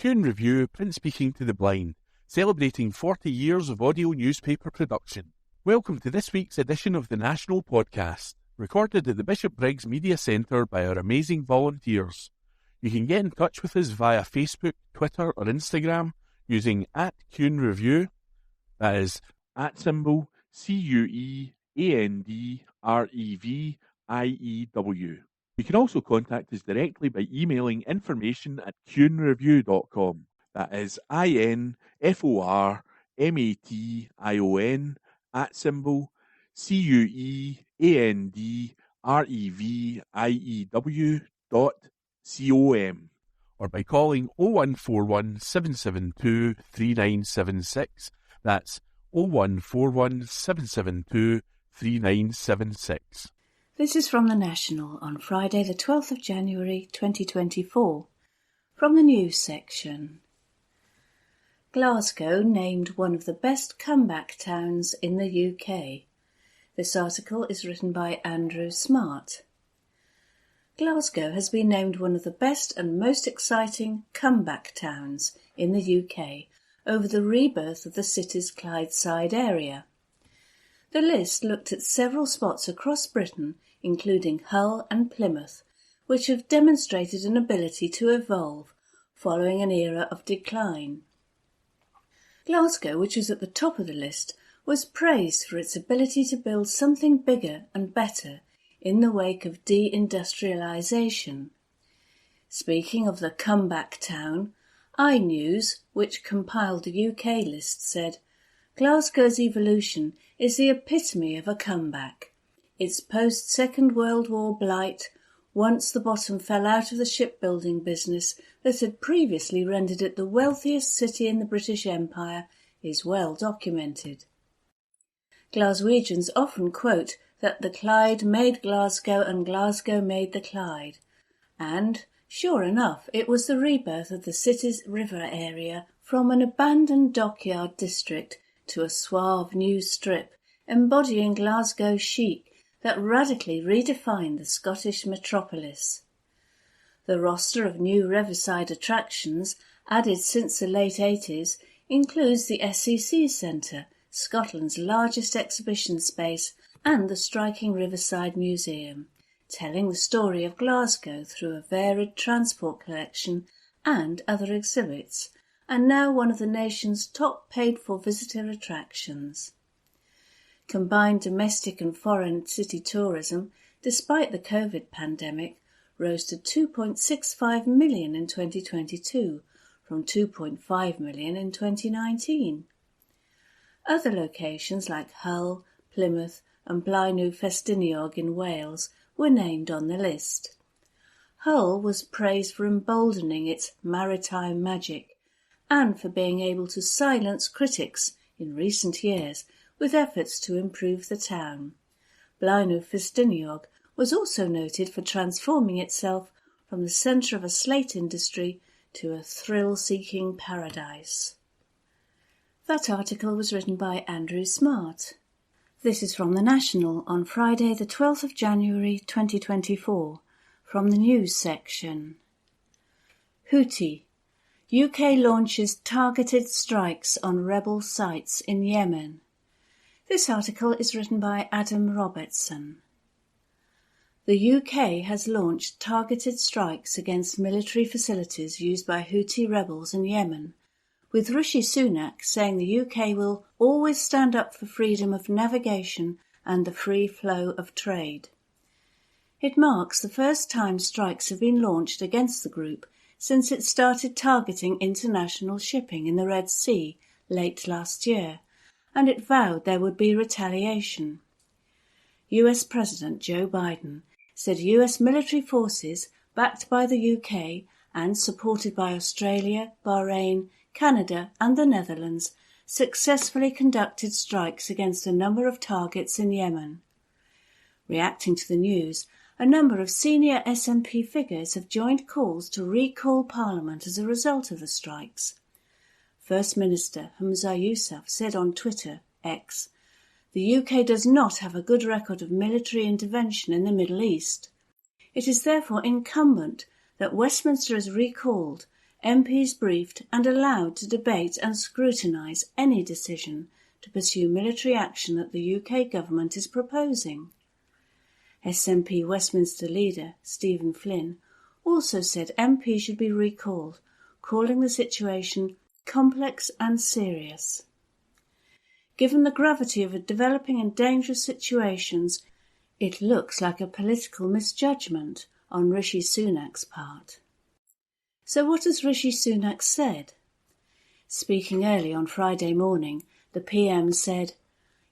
Q Review, print speaking to the blind, celebrating 40 years of audio newspaper production. Welcome to this week's edition of the National Podcast, recorded at the Bishop Briggs Media Centre by our amazing volunteers. You can get in touch with us via Facebook, Twitter or Instagram using @CuneReview, that is @CuandReview. You can also contact us directly by emailing information@cunereview.com. That is INFORMATION or by calling 0141 772 3976. That's 0141 772 3976. This is from The National on Friday the 12th of January 2024. From the news section. Glasgow named one of the best comeback towns in the UK. This article is written by Andrew Smart. Glasgow has been named one of the best and most exciting comeback towns in the UK over the rebirth of the city's Clydeside area. The list looked at several spots across Britain, including Hull and Plymouth, which have demonstrated an ability to evolve following an era of decline. Glasgow, which was at the top of the list, was praised for its ability to build something bigger and better in the wake of deindustrialisation. Speaking of the comeback town, iNews, which compiled the UK list, said, Glasgow's evolution is the epitome of a comeback. Its post-Second World War blight, once the bottom fell out of the shipbuilding business that had previously rendered it the wealthiest city in the British Empire, is well documented. Glaswegians often quote that the Clyde made Glasgow and Glasgow made the Clyde, and, sure enough, it was the rebirth of the city's river area from an abandoned dockyard district to a suave new strip embodying Glasgow chic that radically redefined the Scottish metropolis. The roster of new riverside attractions, added since the late 80s, includes the SEC Centre, Scotland's largest exhibition space, and the striking Riverside Museum, telling the story of Glasgow through a varied transport collection and other exhibits, and now one of the nation's top paid-for visitor attractions. Combined domestic and foreign city tourism, despite the COVID pandemic, rose to 2.65 million in 2022, from 2.5 million in 2019. Other locations like Hull, Plymouth and Blaenau Festiniog in Wales were named on the list. Hull was praised for emboldening its maritime magic and for being able to silence critics in recent years with efforts to improve the town. Blaenau Festiniog was also noted for transforming itself from the centre of a slate industry to a thrill-seeking paradise. That article was written by Andrew Smart. This is from The National on Friday the 12th of January 2024, from the news section. Houthi. UK launches targeted strikes on rebel sites in Yemen. This article is written by Adam Robertson. The UK has launched targeted strikes against military facilities used by Houthi rebels in Yemen, with Rishi Sunak saying the UK will always stand up for freedom of navigation and the free flow of trade. It marks the first time strikes have been launched against the group since it started targeting international shipping in the Red Sea late last year, and it vowed there would be retaliation. US President Joe Biden said US military forces, backed by the UK and supported by Australia, Bahrain, Canada and the Netherlands, successfully conducted strikes against a number of targets in Yemen. Reacting to the news, a number of senior SNP figures have joined calls to recall Parliament as a result of the strikes. First Minister Humza Yousaf said on Twitter, X, "The UK does not have a good record of military intervention in the Middle East. It is therefore incumbent that Westminster is recalled MPs briefed and allowed to debate and scrutinise any decision to pursue military action that the UK government is proposing. SNP Westminster leader Stephen Flynn also said MPs should be recalled, calling the situation complex and serious. Given the gravity of developing and dangerous situations, it looks like a political misjudgment on Rishi Sunak's part. So what has Rishi Sunak said? Speaking early on Friday morning, the PM said,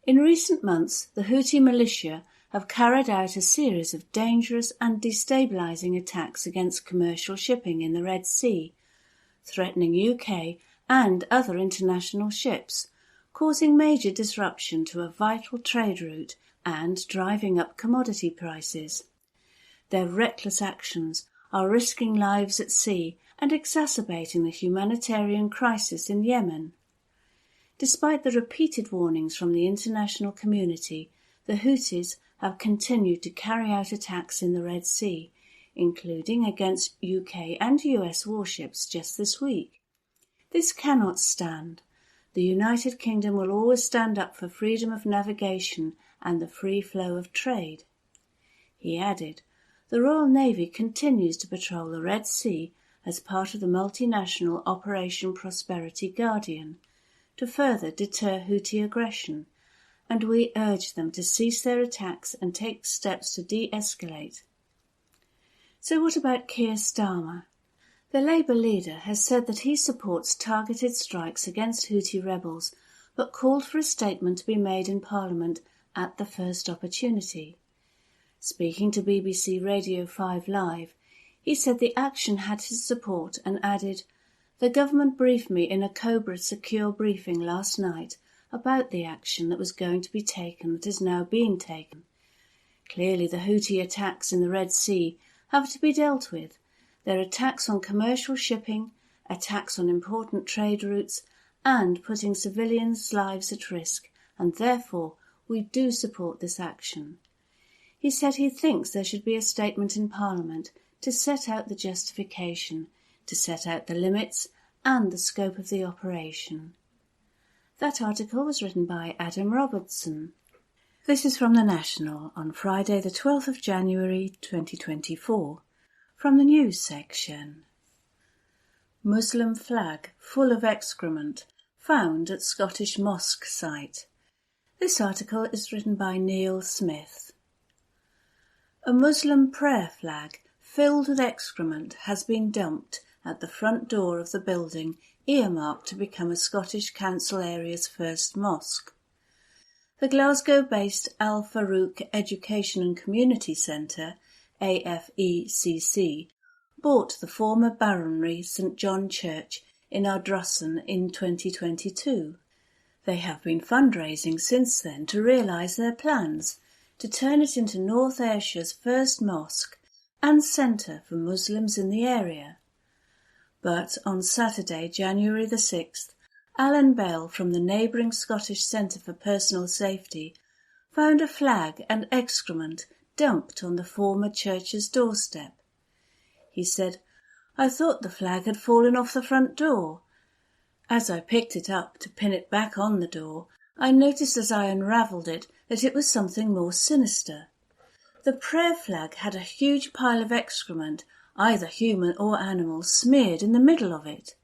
"In recent months, the Houthi militia have carried out a series of dangerous and destabilising attacks against commercial shipping in the Red Sea, threatening UK and other international ships, causing major disruption to a vital trade route and driving up commodity prices. Their reckless actions are risking lives at sea and exacerbating the humanitarian crisis in Yemen." Despite the repeated warnings from the international community, the Houthis have continued to carry out attacks in the Red Sea, including against UK and US warships just this week. This cannot stand. The United Kingdom will always stand up for freedom of navigation and the free flow of trade. He added, "The Royal Navy continues to patrol the Red Sea as part of the multinational Operation Prosperity Guardian to further deter Houthi aggression, and we urge them to cease their attacks and take steps to de-escalate." So what about Keir Starmer? The Labour leader has said that he supports targeted strikes against Houthi rebels, but called for a statement to be made in Parliament at the first opportunity. Speaking to BBC Radio 5 Live, he said the action had his support and added, "The government briefed me in a Cobra secure briefing last night about the action that was going to be taken that is now being taken. Clearly the Houthi attacks in the Red Sea have to be dealt with. They're attacks on commercial shipping, attacks on important trade routes, and putting civilians' lives at risk, and therefore we do support this action." He said he thinks there should be a statement in Parliament to set out the justification, to set out the limits and the scope of the operation. That article was written by Adam Robertson. This is from The National on Friday the 12th of January 2024, from the news section. Muslim flag full of excrement found at Scottish mosque site. This article is written by Neil Smith. A Muslim prayer flag filled with excrement has been dumped at the front door of the building earmarked to become a Scottish Council area's first mosque. The Glasgow-based Al Farouk Education and Community Centre, AFECC, bought the former Baronry St John Church in Ardrossan in 2022. They have been fundraising since then to realise their plans to turn it into North Ayrshire's first mosque and centre for Muslims in the area. But on Saturday, January the 6th, Alan Bell from the neighbouring Scottish Centre for Personal Safety found a flag and excrement dumped on the former church's doorstep. He said, "I thought the flag had fallen off the front door. As I picked it up to pin it back on the door, I noticed as I unravelled it that it was something more sinister. The prayer flag had a huge pile of excrement, either human or animal, smeared in the middle of it.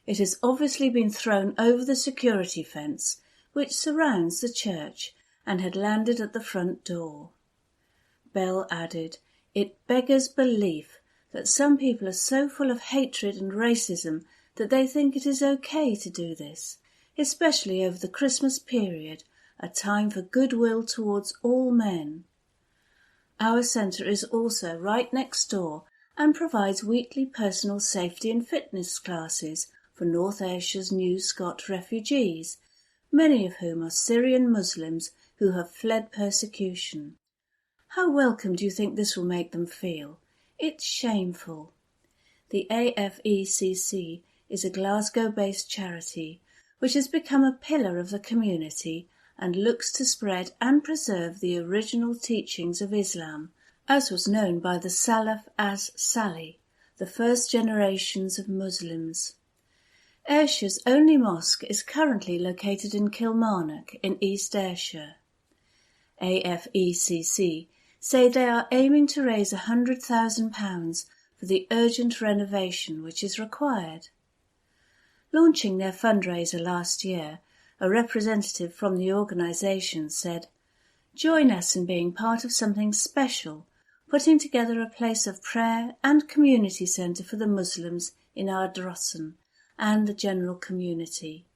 It has obviously been thrown over the security fence, which surrounds the church, and had landed at the front door." Bell added, "It beggars belief that some people are so full of hatred and racism that they think it is okay to do this, especially over the Christmas period, a time for goodwill towards all men. Our centre is also right next door and provides weekly personal safety and fitness classes for North Ayrshire's New Scot refugees, many of whom are Syrian Muslims who have fled persecution. How welcome do you think this will make them feel? It's shameful." The AFECC is a Glasgow-based charity which has become a pillar of the community and looks to spread and preserve the original teachings of Islam, as was known by the Salaf as Sali, the first generations of Muslims. Ayrshire's only mosque is currently located in Kilmarnock in East Ayrshire. AFECC say they are aiming to raise £100,000 for the urgent renovation which is required. Launching their fundraiser last year, a representative from the organisation said, "Join us in being part of something special, putting together a place of prayer and community centre for the Muslims in our Drossen and the general community."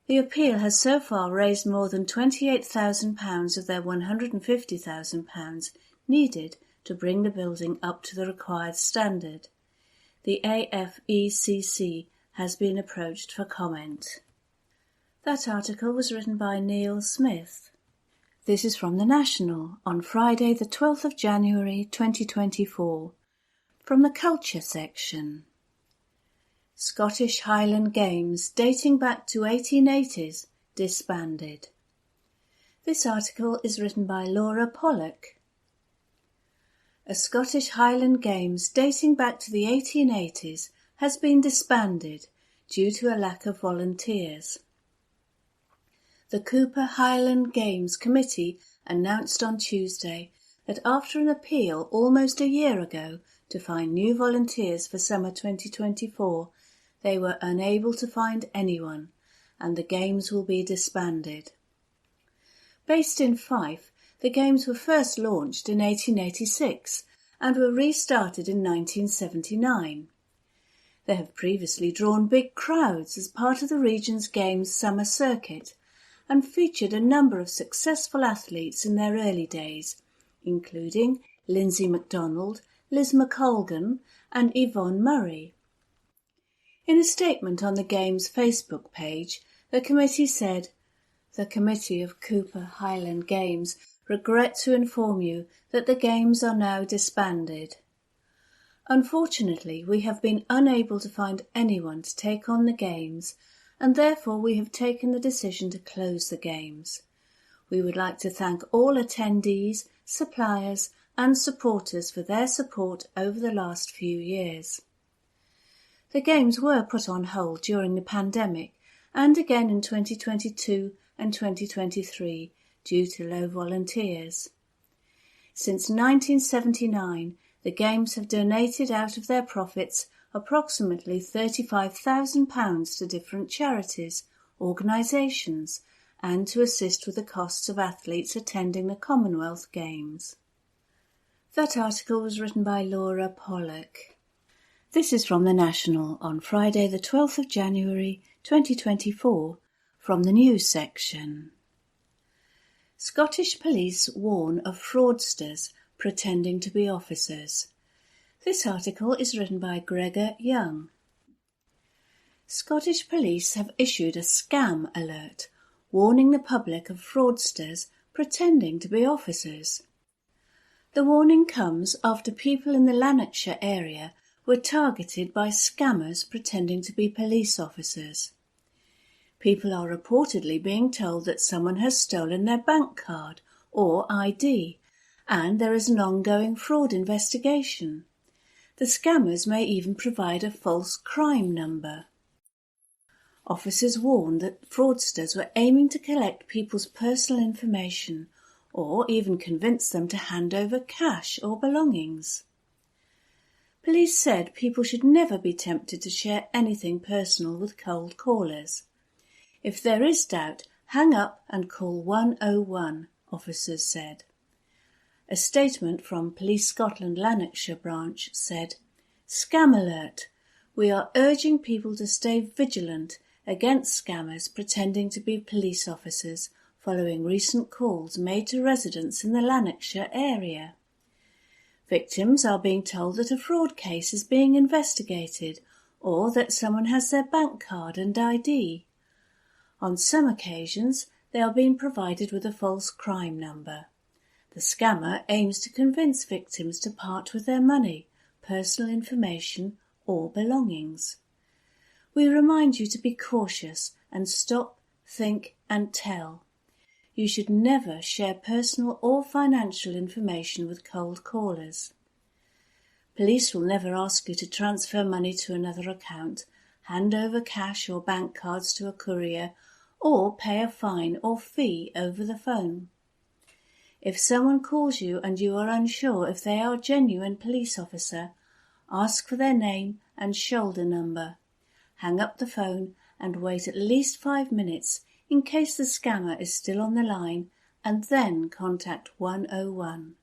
The appeal has so far raised more than £28,000 of their £150,000 needed to bring the building up to the required standard. The AFECC has been approached for comment. That article was written by Neil Smith. This is from The National on Friday the 12th of January 2024, from the Culture section. Scottish Highland Games dating back to 1880s disbanded. This article is written by Laura Pollock. A Scottish Highland Games dating back to the 1880s has been disbanded due to a lack of volunteers. The Cooper Highland Games Committee announced on Tuesday that after an appeal almost a year ago to find new volunteers for summer 2024, they were unable to find anyone, and the Games will be disbanded. Based in Fife, the Games were first launched in 1886 and were restarted in 1979. They have previously drawn big crowds as part of the region's Games summer circuit and featured a number of successful athletes in their early days, including Lindsay MacDonald, Liz McColgan and Yvonne Murray. In a statement on the Games Facebook page, the committee said, "The Committee of Cooper Highland Games regret to inform you that the Games are now disbanded. Unfortunately, we have been unable to find anyone to take on the Games, and therefore we have taken the decision to close the Games. We would like to thank all attendees, suppliers and supporters for their support over the last few years." The Games were put on hold during the pandemic and again in 2022 and 2023 due to low volunteers. Since 1979, the Games have donated out of their profits approximately £35,000 to different charities, organisations, and to assist with the costs of athletes attending the Commonwealth Games. That article was written by Laura Pollock. This is from The National on Friday the 12th of January 2024, from the News section. Scottish police warn of fraudsters pretending to be officers. This article is written by Gregor Young. Scottish police have issued a scam alert, warning the public of fraudsters pretending to be officers. The warning comes after people in the Lanarkshire area were targeted by scammers pretending to be police officers. People are reportedly being told that someone has stolen their bank card or ID, and there is an ongoing fraud investigation. The scammers may even provide a false crime number. Officers warned that fraudsters were aiming to collect people's personal information or even convince them to hand over cash or belongings. Police said people should never be tempted to share anything personal with cold callers. If there is doubt, hang up and call 101, officers said. A statement from Police Scotland Lanarkshire branch said, "Scam alert. We are urging people to stay vigilant against scammers pretending to be police officers following recent calls made to residents in the Lanarkshire area. Victims are being told that a fraud case is being investigated or that someone has their bank card and ID. On some occasions, they are being provided with a false crime number. The scammer aims to convince victims to part with their money, personal information or belongings. We remind you to be cautious and stop, think and tell. You should never share personal or financial information with cold callers. Police will never ask you to transfer money to another account, hand over cash or bank cards to a courier, or pay a fine or fee over the phone. If someone calls you and you are unsure if they are a genuine police officer, ask for their name and shoulder number. Hang up the phone and wait at least 5 minutes in case the scammer is still on the line, and then contact 101.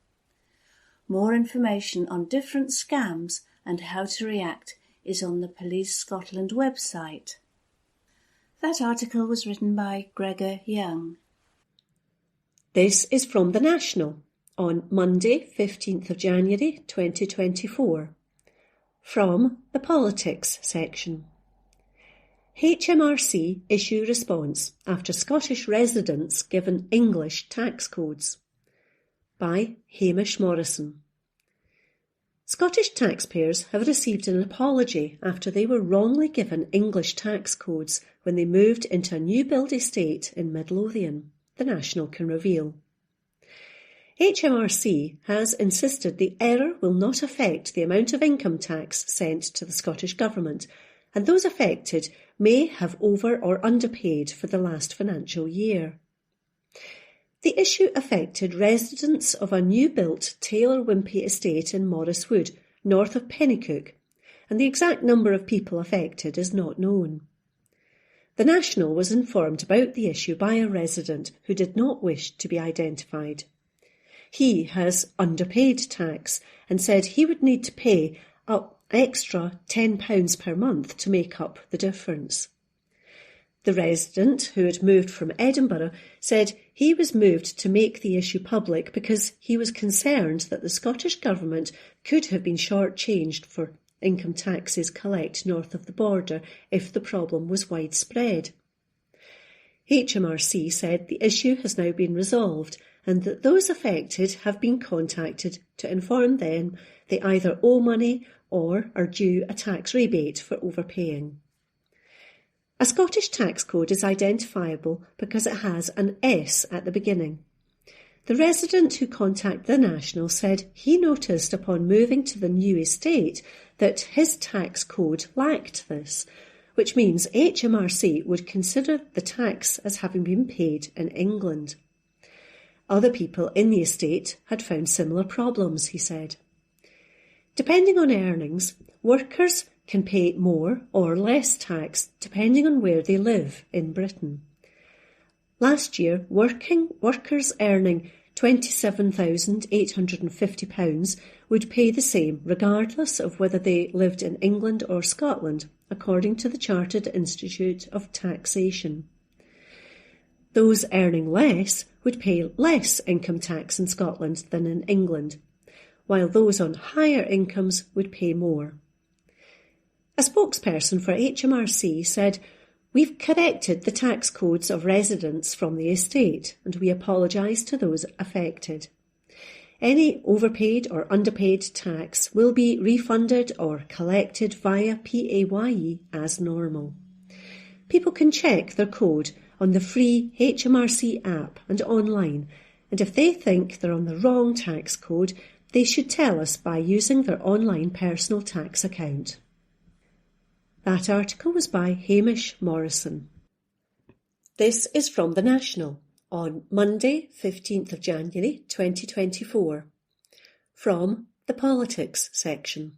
More information on different scams and how to react is on the Police Scotland website. That article was written by Gregor Young. This is from The National on Monday, 15th of January 2024. From the Politics section. HMRC issue response after Scottish residents given English tax codes. By Hamish Morrison. Scottish taxpayers have received an apology after they were wrongly given English tax codes when they moved into a new build estate in Midlothian, The National can reveal. HMRC has insisted the error will not affect the amount of income tax sent to the Scottish Government, and those affected may have over or underpaid for the last financial year. The issue affected residents of a new-built Taylor Wimpey estate in Morriswood, north of Pennycook, and the exact number of people affected is not known. The National was informed about the issue by a resident who did not wish to be identified. He has underpaid tax and said he would need to pay up extra £10 per month to make up the difference. The resident, who had moved from Edinburgh, said he was moved to make the issue public because he was concerned that the Scottish Government could have been short-changed for income taxes collected north of the border if the problem was widespread. HMRC said the issue has now been resolved and that those affected have been contacted to inform them they either owe money or are due a tax rebate for overpaying. A Scottish tax code is identifiable because it has an S at the beginning. The resident who contacted the National said he noticed upon moving to the new estate that his tax code lacked this, which means HMRC would consider the tax as having been paid in England. Other people in the estate had found similar problems, he said. Depending on earnings, workers can pay more or less tax depending on where they live in Britain. Last year, workers earning £27,850 would pay the same regardless of whether they lived in England or Scotland, according to the Chartered Institute of Taxation. Those earning less would pay less income tax in Scotland than in England, while those on higher incomes would pay more. A spokesperson for HMRC said, "We've corrected the tax codes of residents from the estate and we apologise to those affected. Any overpaid or underpaid tax will be refunded or collected via PAYE as normal. People can check their code on the free HMRC app and online, and if they think they're on the wrong tax code, they should tell us by using their online personal tax account." That article was by Hamish Morrison. This is from The National on Monday, 15th of January 2024. From the Politics section.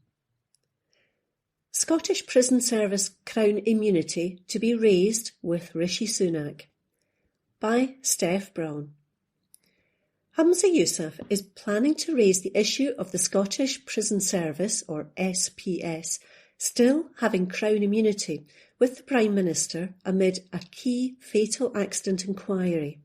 Scottish Prison Service Crown Immunity to be raised with Rishi Sunak. By Steph Brown. Humza Yousaf is planning to raise the issue of the Scottish Prison Service, or SPS, still having Crown immunity with the Prime Minister amid a key fatal accident inquiry.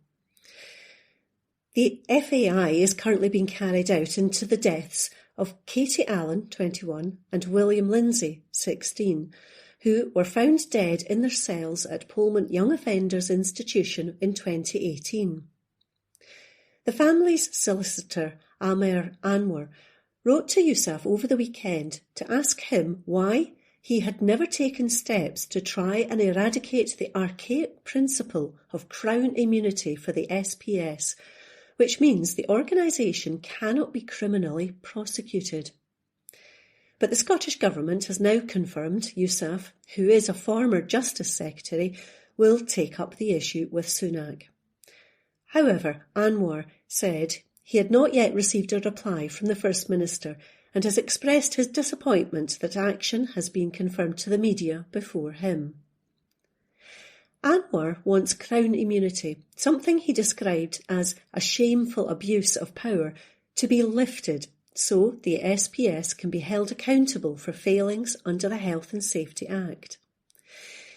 The FAI is currently being carried out into the deaths of Katie Allen, 21, and William Lindsay, 16, who were found dead in their cells at Polmont Young Offenders Institution in 2018. The family's solicitor, Amer Anwar, wrote to Yousaf over the weekend to ask him why he had never taken steps to try and eradicate the archaic principle of Crown immunity for the SPS, which means the organisation cannot be criminally prosecuted. But the Scottish Government has now confirmed Yousaf, who is a former Justice Secretary, will take up the issue with Sunak. However, Anwar said he had not yet received a reply from the First Minister and has expressed his disappointment that action has been confirmed to the media before him. Anwar wants Crown immunity, something he described as a shameful abuse of power, to be lifted so the SPS can be held accountable for failings under the Health and Safety Act.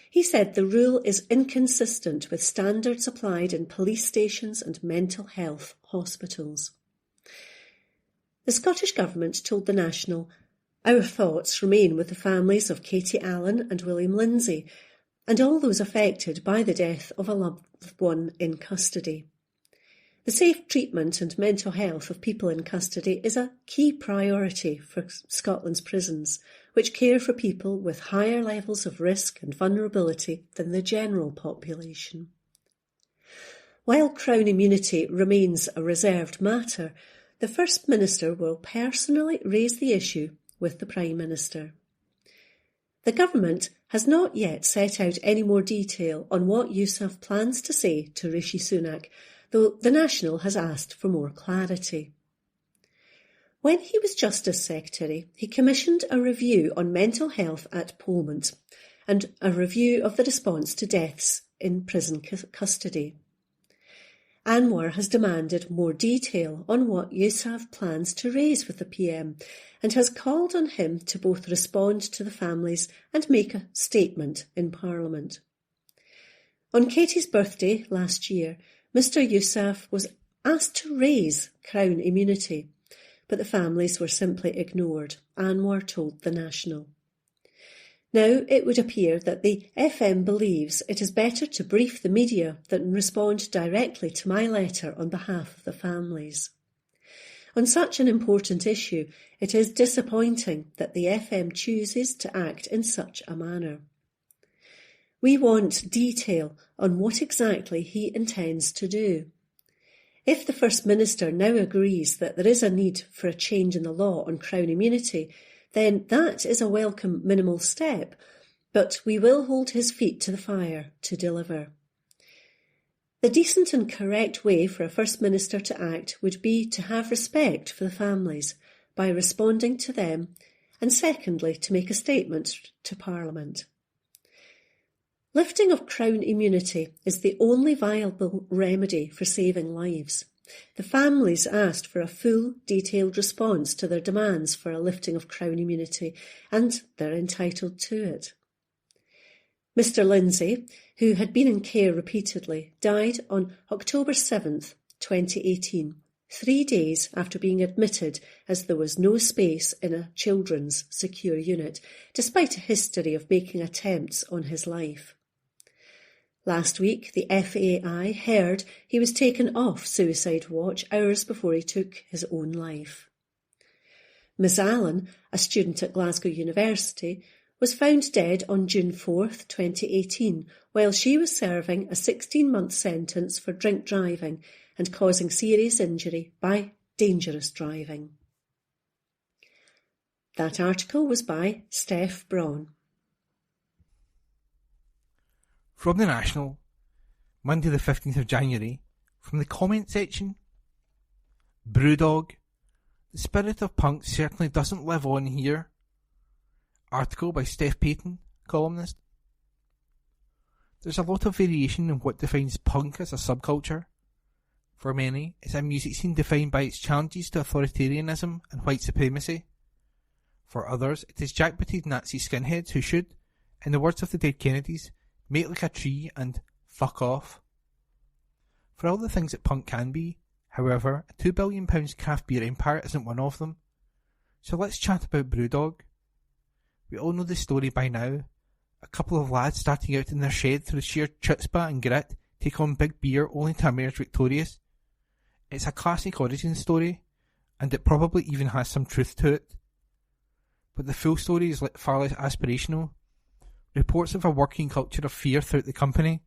He said the rule is inconsistent with standards applied in police stations and mental health hospitals. The Scottish Government told The National, "Our thoughts remain with the families of Katie Allen and William Lindsay, and all those affected by the death of a loved one in custody. The safe treatment and mental health of people in custody is a key priority for Scotland's prisons, which care for people with higher levels of risk and vulnerability than the general population." While Crown immunity remains a reserved matter, the First Minister will personally raise the issue with the Prime Minister. The Government has not yet set out any more detail on what Yousaf plans to say to Rishi Sunak, though The National has asked for more clarity. When he was Justice Secretary, he commissioned a review on mental health at Polmont and a review of the response to deaths in prison custody. Anwar has demanded more detail on what Yousaf plans to raise with the PM and has called on him to both respond to the families and make a statement in Parliament. On Katie's birthday last year, Mr Yousaf was asked to raise Crown immunity, but the families were simply ignored, Anwar told The National. Now it would appear that the FM believes it is better to brief the media than respond directly to my letter on behalf of the families. On such an important issue, it is disappointing that the FM chooses to act in such a manner. We want detail on what exactly he intends to do. If the First Minister now agrees that there is a need for a change in the law on Crown immunity, then that is a welcome minimal step, but we will hold his feet to the fire to deliver. The decent and correct way for a First Minister to act would be to have respect for the families by responding to them, and secondly, to make a statement to Parliament. Lifting of Crown immunity is the only viable remedy for saving lives. The families asked for a full, detailed response to their demands for a lifting of Crown immunity, and they're entitled to it. Mr Lindsay, who had been in care repeatedly, died on October 7th, 2018, 3 days after being admitted as there was no space in a children's secure unit, despite a history of making attempts on his life. Last week, the FAI heard he was taken off suicide watch hours before he took his own life. Miss Allen, a student at Glasgow University, was found dead on June 4th, 2018, while she was serving a 16-month sentence for drink driving and causing serious injury by dangerous driving. That article was by Steph Braun. From The National, Monday the 15th of January, from the comment section. Brewdog, the spirit of punk certainly doesn't live on here. Article by Steph Payton, columnist. There's a lot of variation in what defines punk as a subculture. For many, it's a music scene defined by its challenges to authoritarianism and white supremacy. For others, it is jackbooted Nazi skinheads who should, in the words of the dead Kennedys, make like a tree and fuck off. For all the things that punk can be, however, a £2 billion craft beer empire isn't one of them. So let's chat about Brewdog. We all know the story by now. A couple of lads starting out in their shed through sheer chutzpah and grit take on big beer only to emerge victorious. It's a classic origin story, and it probably even has some truth to it. But the full story is far less aspirational. Reports of a working culture of fear throughout the company,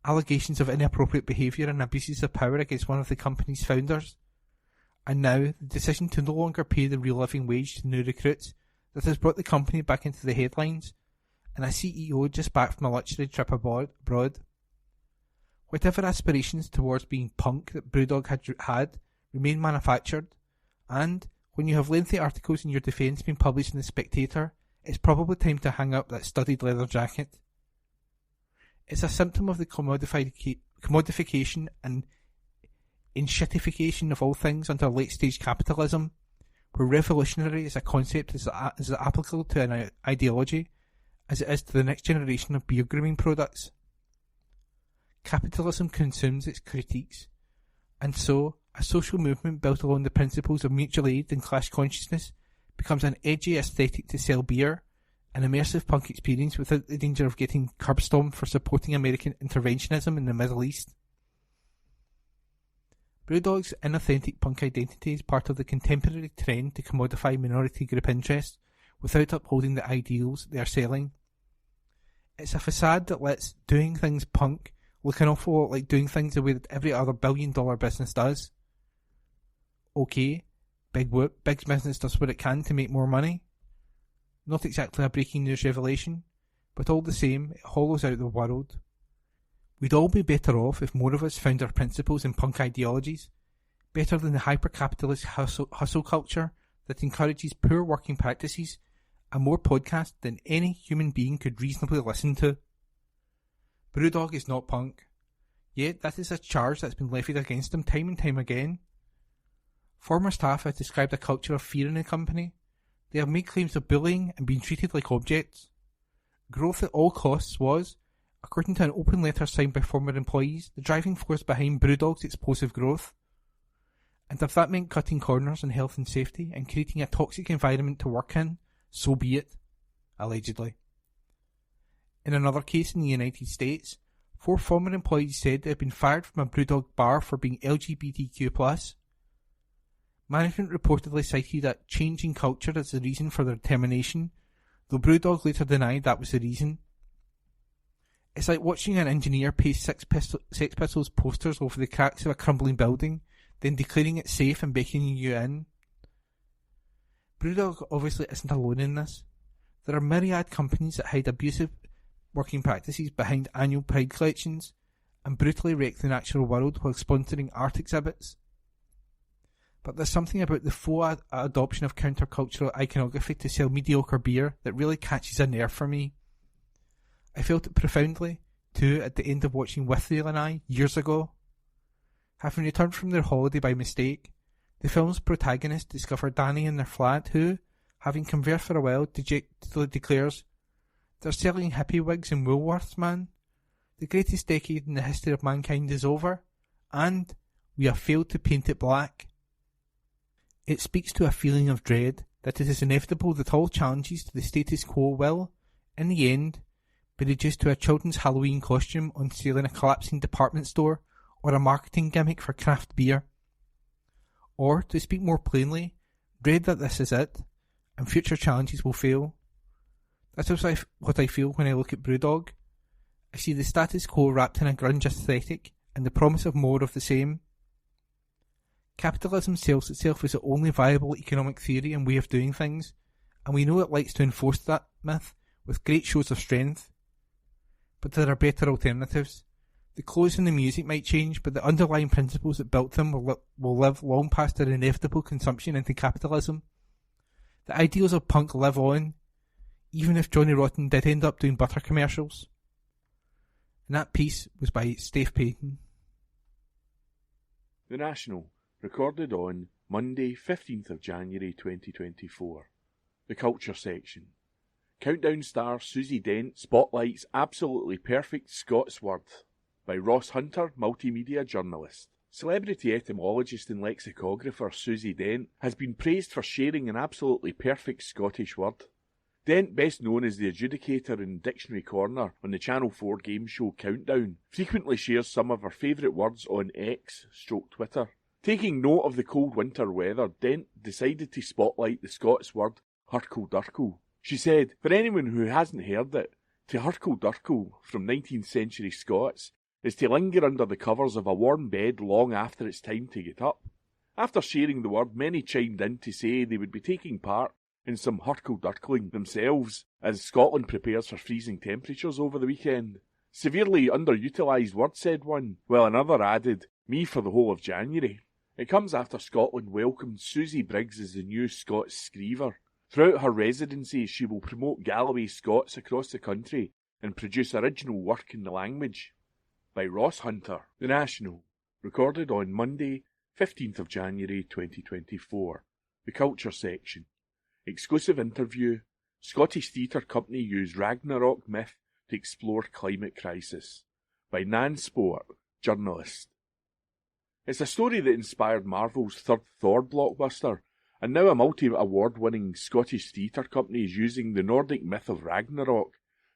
allegations of inappropriate behaviour and abuses of power against one of the company's founders, and now the decision to no longer pay the real living wage to new recruits that has brought the company back into the headlines, and a CEO just back from a luxury trip abroad. Whatever aspirations towards being punk that Brewdog had remain manufactured, and when you have lengthy articles in your defence being published in The Spectator, it's probably time to hang up that studded leather jacket. It's a symptom of the commodification and enshittification of all things under late-stage capitalism, where revolutionary as a concept is applicable to an ideology as it is to the next generation of beer grooming products. Capitalism consumes its critiques, and so a social movement built along the principles of mutual aid and class consciousness becomes an edgy aesthetic to sell beer, an immersive punk experience without the danger of getting curb-stomped for supporting American interventionism in the Middle East. Brewdog's inauthentic punk identity is part of the contemporary trend to commodify minority group interests without upholding the ideals they are selling. It's a facade that lets doing things punk look an awful lot like doing things the way that every other billion-dollar business does. Okay, big business does what it can to make more money. Not exactly a breaking news revelation, but all the same, it hollows out the world. We'd all be better off if more of us found our principles in punk ideologies, better than the hyper-capitalist hustle culture that encourages poor working practices and more podcasts than any human being could reasonably listen to. Brewdog is not punk, yet that is a charge that's been levied against him time and time again. Former staff have described a culture of fear in the company. They have made claims of bullying and being treated like objects. Growth at all costs was, according to an open letter signed by former employees, the driving force behind Brewdog's explosive growth. And if that meant cutting corners on health and safety and creating a toxic environment to work in, so be it. Allegedly. In another case in the United States, 4 former employees said they had been fired from a Brewdog bar for being LGBTQ+. Management reportedly cited a change in culture as the reason for their termination, though Brewdog later denied that was the reason. It's like watching an engineer paste Sex Pistols posters over the cracks of a crumbling building, then declaring it safe and beckoning you in. Brewdog obviously isn't alone in this. There are myriad companies that hide abusive working practices behind annual pride collections and brutally wreck the natural world while sponsoring art exhibits. But there's something about the faux adoption of countercultural iconography to sell mediocre beer that really catches a nerve for me. I felt it profoundly, too, at the end of watching Withriel and I years ago. Having returned from their holiday by mistake, the film's protagonist discover Danny in their flat who, having conversed for a while, dejectedly declares, "They're selling hippie wigs in Woolworths, man. The greatest decade in the history of mankind is over, and we have failed to paint it black." It speaks to a feeling of dread that it is inevitable that all challenges to the status quo will, in the end, be reduced to a children's Halloween costume on sale in a collapsing department store or a marketing gimmick for craft beer. Or, to speak more plainly, dread that this is it, and future challenges will fail. That is what I feel when I look at Brewdog. I see the status quo wrapped in a grunge aesthetic and the promise of more of the same. Capitalism sells itself as the only viable economic theory and way of doing things, and we know it likes to enforce that myth with great shows of strength. But there are better alternatives. The clothes and the music might change, but the underlying principles that built them will live long past their inevitable consumption into capitalism. The ideals of punk live on, even if Johnny Rotten did end up doing butter commercials. And that piece was by Steph Payton. The National, recorded on Monday, 15th of January 2024. The Culture section. Countdown star Susie Dent spotlights absolutely perfect Scots word by Ross Hunter, multimedia journalist. Celebrity etymologist and lexicographer Susie Dent has been praised for sharing an absolutely perfect Scottish word. Dent, best known as the adjudicator in Dictionary Corner on the Channel 4 game show Countdown, frequently shares some of her favourite words on X/Twitter. Taking note of the cold winter weather, Dent decided to spotlight the Scots word hurkle-durkle. She said, for anyone who hasn't heard it, to hurkle-durkle from 19th century Scots is to linger under the covers of a warm bed long after it's time to get up. After sharing the word, many chimed in to say they would be taking part and some hurkle-durkling themselves as Scotland prepares for freezing temperatures over the weekend. Severely underutilised word, said one, while another added, me for the whole of January. It comes after Scotland welcomed Susie Briggs as the new Scots Screever. Throughout her residency, she will promote Galloway Scots across the country and produce original work in the language. By Ross Hunter, The National, recorded on Monday, 15th of January 2024. The Culture section. Exclusive interview. Scottish Theatre Company use Ragnarok myth to explore climate crisis. By Nan Sport, journalist. It's a story that inspired Marvel's third Thor blockbuster, and now a multi-award-winning Scottish theatre company is using the Nordic myth of Ragnarok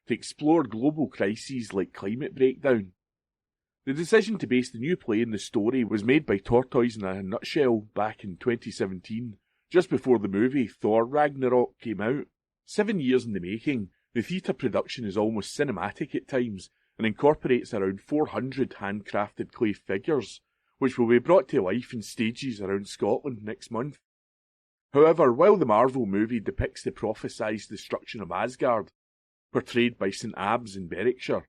to explore global crises like climate breakdown. The decision to base the new play in the story was made by Tortoise in a Nutshell back in 2017, just before the movie Thor Ragnarok came out. 7 years in the making, the theatre production is almost cinematic at times and incorporates around 400 handcrafted clay figures, which will be brought to life in stages around Scotland next month. However, while the Marvel movie depicts the prophesied destruction of Asgard, portrayed by St Abbs in Berwickshire,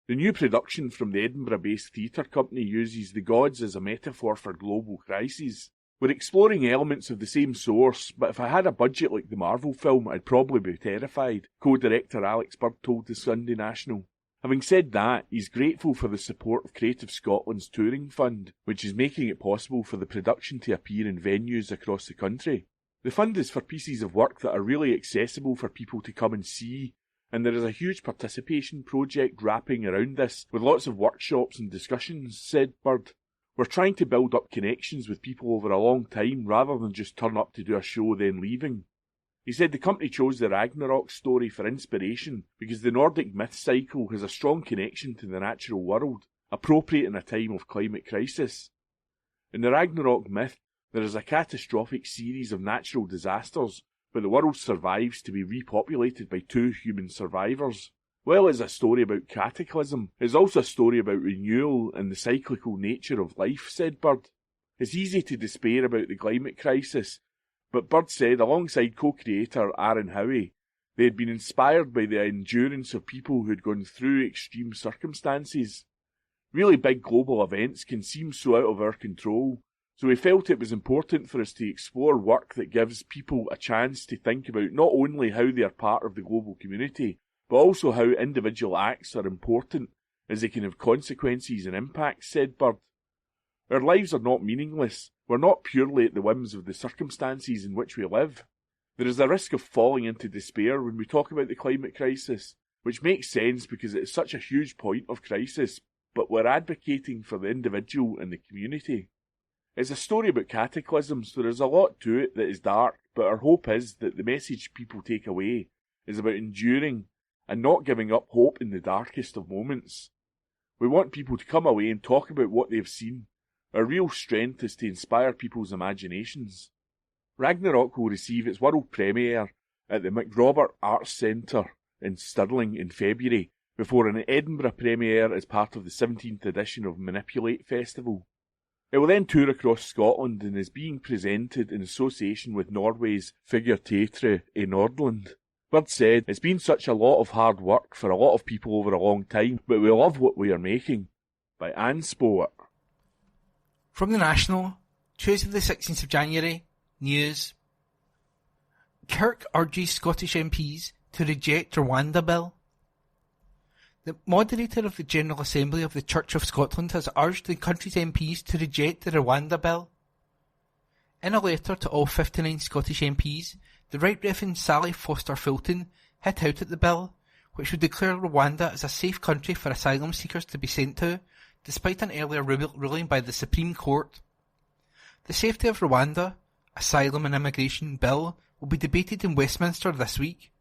the new production from the Edinburgh-based theatre company uses the gods as a metaphor for global crises. We're exploring elements of the same source, but if I had a budget like the Marvel film, I'd probably be terrified, co-director Alex Bird told the Sunday National. Having said that, he's grateful for the support of Creative Scotland's touring fund, which is making it possible for the production to appear in venues across the country. The fund is for pieces of work that are really accessible for people to come and see, and there is a huge participation project wrapping around this, with lots of workshops and discussions, said Bird. We're trying to build up connections with people over a long time rather than just turn up to do a show then leaving. He said the company chose the Ragnarok story for inspiration because the Nordic myth cycle has a strong connection to the natural world, appropriate in a time of climate crisis. In the Ragnarok myth, there is a catastrophic series of natural disasters, but the world survives to be repopulated by 2 human survivors. While it's a story about cataclysm, it's also a story about renewal and the cyclical nature of life, said Bird. It's easy to despair about the climate crisis, but Bird said, alongside co-creator Aaron Howie, they had been inspired by the endurance of people who had gone through extreme circumstances. Really big global events can seem so out of our control, so we felt it was important for us to explore work that gives people a chance to think about not only how they are part of the global community, but also how individual acts are important, as they can have consequences and impacts, said Bird. Our lives are not meaningless. We're not purely at the whims of the circumstances in which we live. There is a risk of falling into despair when we talk about the climate crisis, which makes sense because it is such a huge point of crisis, but we're advocating for the individual and the community. It's a story about cataclysm, so there's a lot to it that is dark, but our hope is that the message people take away is about enduring and not giving up hope in the darkest of moments. We want people to come away and talk about what they've seen. Our real strength is to inspire people's imaginations. Ragnarok will receive its world premiere at the McRobert Arts Centre in Stirling in February, before an Edinburgh premiere as part of the 17th edition of Manipulate Festival. It will then tour across Scotland and is being presented in association with Norway's Figure Teatre i Nordland. Bird said, it's been such a lot of hard work for a lot of people over a long time, but we love what we are making. By Anne Sport. From the National, Tuesday the 16th of January, news. Kirk urges Scottish MPs to reject Rwanda Bill. The moderator of the General Assembly of the Church of Scotland has urged the country's MPs to reject the Rwanda Bill. In a letter to all 59 Scottish MPs, the Right Reverend Sally Foster Fulton hit out at the bill, which would declare Rwanda as a safe country for asylum seekers to be sent to, despite an earlier ruling by the Supreme Court. The Safety of Rwanda, Asylum and Immigration Bill will be debated in Westminster this week.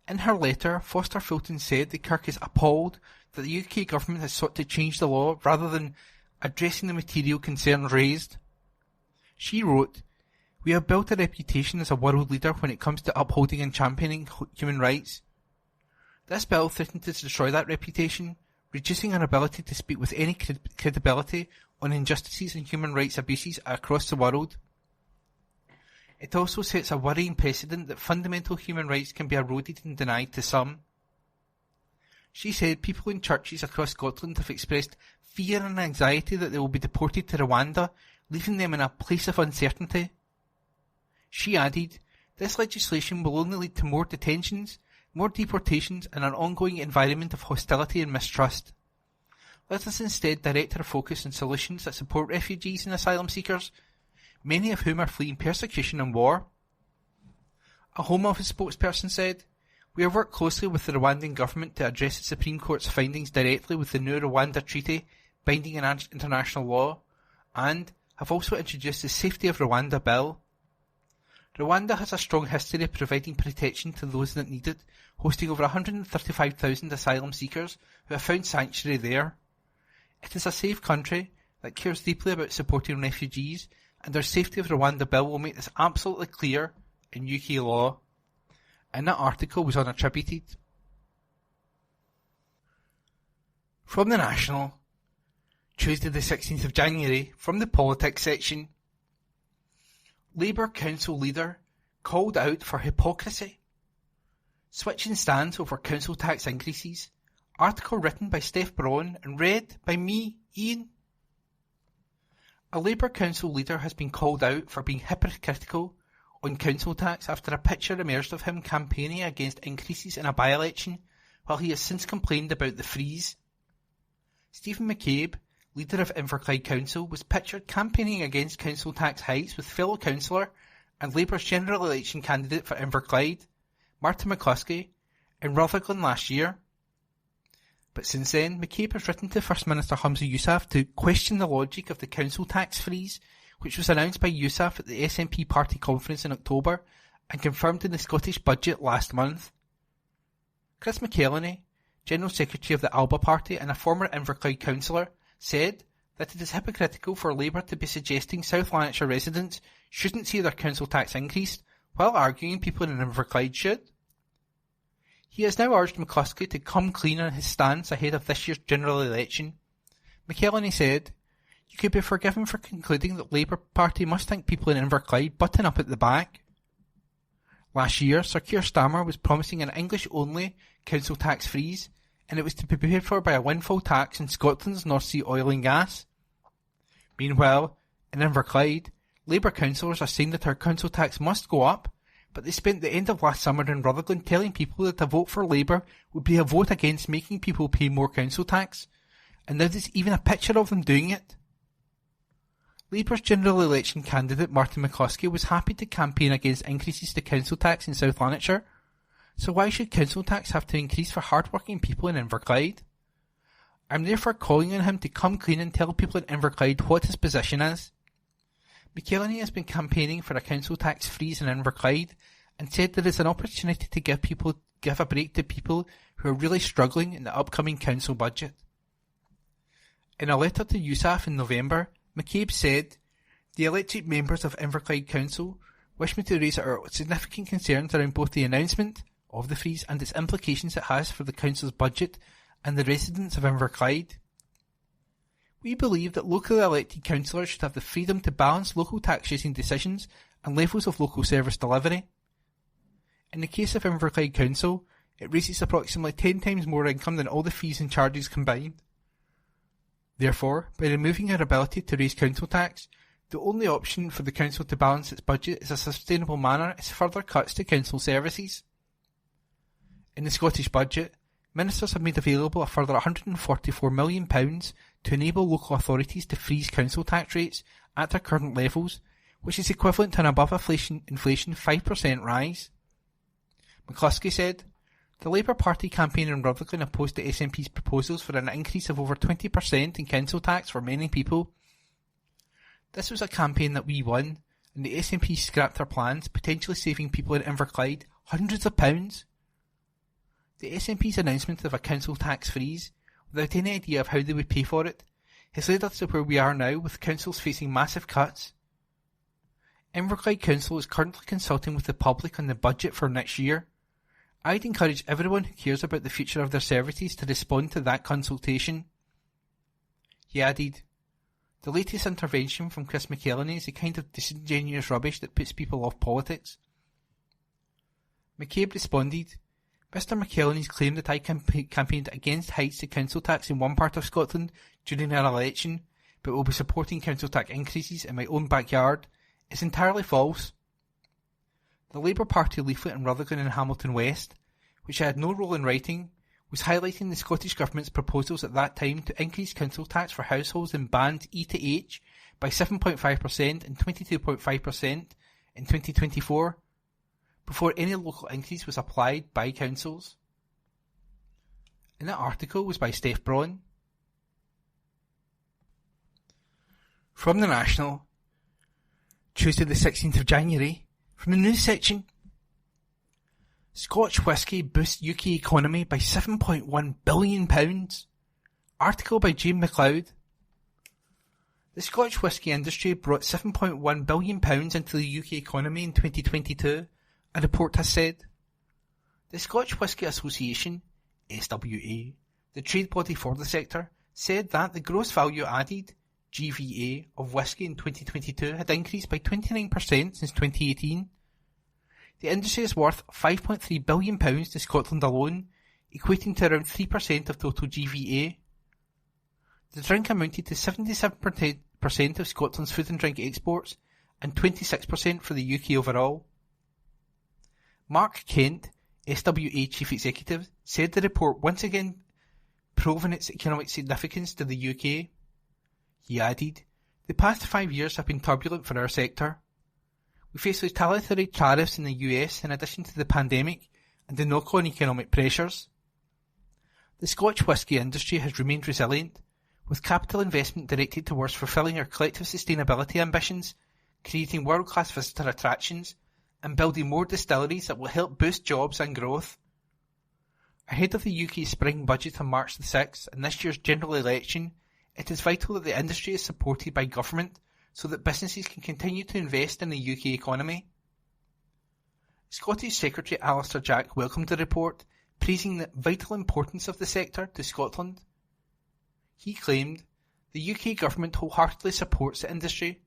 In her letter, Foster Fulton said that Kirk is appalled that the UK government has sought to change the law rather than addressing the material concerns raised. She wrote, "We have built a reputation as a world leader when it comes to upholding and championing human rights. This bill threatened to destroy that reputation, reducing our ability to speak with any credibility on injustices and human rights abuses across the world." It also sets a worrying precedent that fundamental human rights can be eroded and denied to some. She said people in churches across Scotland have expressed fear and anxiety that they will be deported to Rwanda, leaving them in a place of uncertainty. She added, this legislation will only lead to more detentions, more deportations and an ongoing environment of hostility and mistrust. Let us instead direct our focus on solutions that support refugees and asylum seekers, many of whom are fleeing persecution and war. A Home Office spokesperson said, we have worked closely with the Rwandan government to address the Supreme Court's findings directly with the new Rwanda Treaty, binding in international law, and have also introduced the Safety of Rwanda Bill. Rwanda has a strong history of providing protection to those that need it, hosting over 135,000 asylum seekers who have found sanctuary there. It is a safe country that cares deeply about supporting refugees, and our Safety of Rwanda Bill will make this absolutely clear in UK law. And that article was unattributed. From the National, Tuesday the 16th of January, from the politics section. Labour Council leader called out for hypocrisy. Switching stance over council tax increases. Article written by Steph Braun and read by me, Ian. A Labour Council leader has been called out for being hypocritical on council tax after a picture emerged of him campaigning against increases in a by-election, while he has since complained about the freeze. Stephen McCabe, leader of Inverclyde Council, was pictured campaigning against council tax hikes with fellow councillor and Labour's general election candidate for Inverclyde, Martin McCluskey, in Rutherglen last year. But since then, McCabe has written to First Minister Humza Yousaf to question the logic of the council tax freeze, which was announced by Yousaf at the SNP party conference in October and confirmed in the Scottish budget last month. Chris McKellenny, General Secretary of the Alba Party and a former Inverclyde councillor, said that it is hypocritical for Labour to be suggesting South Lanarkshire residents shouldn't see their council tax increased, while arguing people in Inverclyde should. He has now urged McCluskey to come clean on his stance ahead of this year's general election. McKellenny said, you could be forgiven for concluding that Labour Party must think people in Inverclyde button up at the back. Last year, Sir Keir Starmer was promising an English-only council tax freeze, and it was to be paid for by a windfall tax on Scotland's North Sea oil and gas. Meanwhile, in Inverclyde, Labour councillors are saying that our council tax must go up, but they spent the end of last summer in Rutherglen telling people that a vote for Labour would be a vote against making people pay more council tax, and now there's even a picture of them doing it. Labour's general election candidate Martin McCluskey was happy to campaign against increases to council tax in South Lanarkshire, so why should council tax have to increase for hard-working people in Inverclyde? I'm therefore calling on him to come clean and tell people in Inverclyde what his position is. McKellenny has been campaigning for a council tax freeze in Inverclyde and said there is an opportunity to give a break to people who are really struggling in the upcoming council budget. In a letter to Yousaf in November, McCabe said, the elected members of Inverclyde Council wish me to raise our significant concerns around both the announcement of the freeze and its implications it has for the council's budget and the residents of Inverclyde. We believe that locally elected councillors should have the freedom to balance local tax-raising decisions and levels of local service delivery. In the case of Inverclyde Council, it raises approximately 10 times more income than all the fees and charges combined. Therefore, by removing our ability to raise council tax, the only option for the council to balance its budget in a sustainable manner is further cuts to council services. In the Scottish budget, ministers have made available a further £144 million to enable local authorities to freeze council tax rates at their current levels, which is equivalent to an above-inflation 5% rise. McCluskey said, the Labour Party campaign in Rutherglen opposed the SNP's proposals for an increase of over 20% in council tax for many people. This was a campaign that we won, and the SNP scrapped their plans, potentially saving people in Inverclyde hundreds of pounds. The SNP's announcement of a council tax freeze, without any idea of how they would pay for it, has led us to where we are now, with councils facing massive cuts. Inverclyde Council is currently consulting with the public on the budget for next year. I'd encourage everyone who cares about the future of their services to respond to that consultation. He added, The latest intervention from Chris McKelleney is the kind of disingenuous rubbish that puts people off politics. McCabe responded, Mr McKelleney's claim that I campaigned against heights to council tax in one part of Scotland during our election, but will be supporting council tax increases in my own backyard, is entirely false. The Labour Party leaflet in Rutherglen and Hamilton West, which I had no role in writing, was highlighting the Scottish Government's proposals at that time to increase council tax for households in bands E to H by 7.5% and 22.5% in 2024, before any local increase was applied by councils. And that article was by Steph Braun. From the National, Tuesday the 16th of January, from the news section. Scotch whisky boosts UK economy by £7.1 billion. Article by Jane MacLeod. The Scotch whisky industry brought £7.1 billion into the UK economy in 2022, a report has said. The Scotch Whisky Association, SWA, the trade body for the sector, said that the gross value added, GVA, of whisky in 2022 had increased by 29% since 2018. The industry is worth £5.3 billion to Scotland alone, equating to around 3% of total GVA. The drink amounted to 77% of Scotland's food and drink exports, and 26% for the UK overall. Mark Kent, SWA Chief Executive, said the report once again proven its economic significance to the UK. He added, the past 5 years have been turbulent for our sector. We face retaliatory tariffs in the US in addition to the pandemic and the knock-on economic pressures. The Scotch whisky industry has remained resilient, with capital investment directed towards fulfilling our collective sustainability ambitions, creating world-class visitor attractions, and building more distilleries that will help boost jobs and growth. Ahead of the UK spring budget on March the 6th and this year's general election, it is vital that the industry is supported by government so that businesses can continue to invest in the UK economy. Scottish Secretary Alistair Jack welcomed the report, praising the vital importance of the sector to Scotland. He claimed, the UK government wholeheartedly supports the industry.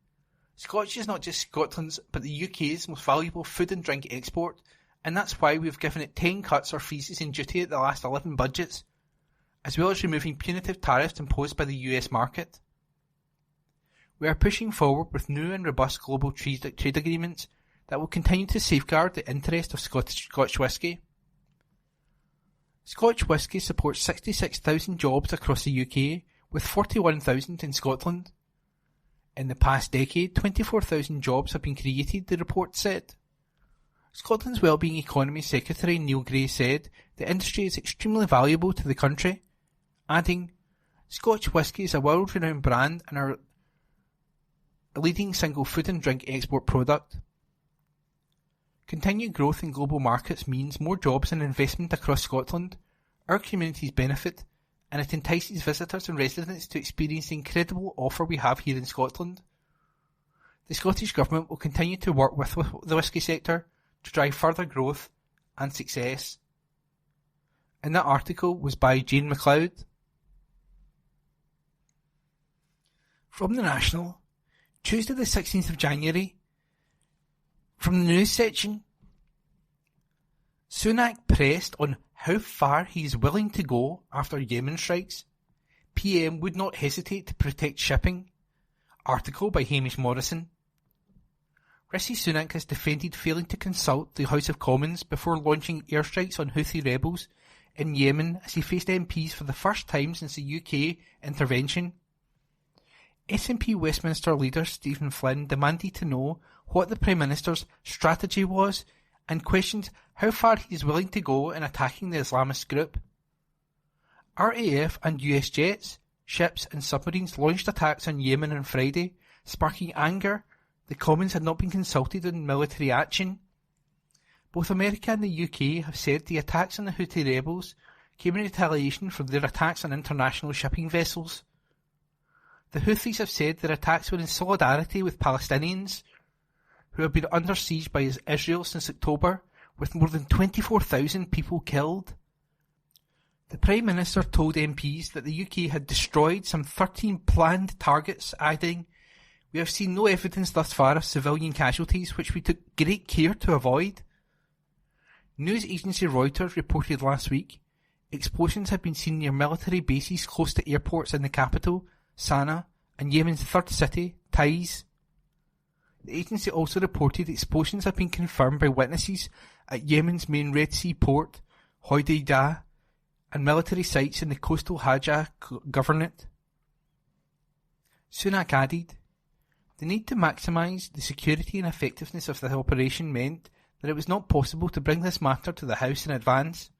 Scotch is not just Scotland's but the UK's most valuable food and drink export, and that's why we've given it 10 cuts or freezes in duty at the last 11 budgets, as well as removing punitive tariffs imposed by the US market. We are pushing forward with new and robust global trade agreements that will continue to safeguard the interest of Scotch whisky. Scotch whisky supports 66,000 jobs across the UK, with 41,000 in Scotland. In the past decade, 24,000 jobs have been created, the report said. Scotland's Wellbeing Economy Secretary Neil Gray said the industry is extremely valuable to the country, adding, Scotch whisky is a world-renowned brand and our leading single food and drink export product. Continued growth in global markets means more jobs and investment across Scotland. Our communities benefit, and it entices visitors and residents to experience the incredible offer we have here in Scotland. The Scottish Government will continue to work with the whisky sector to drive further growth and success. And that article was by Jane MacLeod. From the National, Tuesday the 16th of January, from the news section. Sunak pressed on how far he is willing to go after Yemen strikes. PM would not hesitate to protect shipping. Article by Hamish Morrison. Rishi Sunak has defended failing to consult the House of Commons before launching airstrikes on Houthi rebels in Yemen as he faced MPs for the first time since the UK intervention. SNP Westminster leader Stephen Flynn demanded to know what the Prime Minister's strategy was and questioned how far he is willing to go in attacking the Islamist group. RAF and US jets, ships and submarines launched attacks on Yemen on Friday, sparking anger. The Commons had not been consulted on military action. Both America and the UK have said the attacks on the Houthi rebels came in retaliation for their attacks on international shipping vessels. The Houthis have said their attacks were in solidarity with Palestinians, who have been under siege by Israel since October, with more than 24,000 people killed. The Prime Minister told MPs that the UK had destroyed some 13 planned targets, adding, "We have seen no evidence thus far of civilian casualties, which we took great care to avoid." News agency Reuters reported last week, explosions have been seen near military bases close to airports in the capital, Sana'a, and Yemen's third city, Taiz. The agency also reported explosions have been confirmed by witnesses at Yemen's main Red Sea port, Hodeidah, and military sites in the coastal Hajjah governorate. Sunak added, "The need to maximise the security and effectiveness of the operation meant that it was not possible to bring this matter to the House in advance.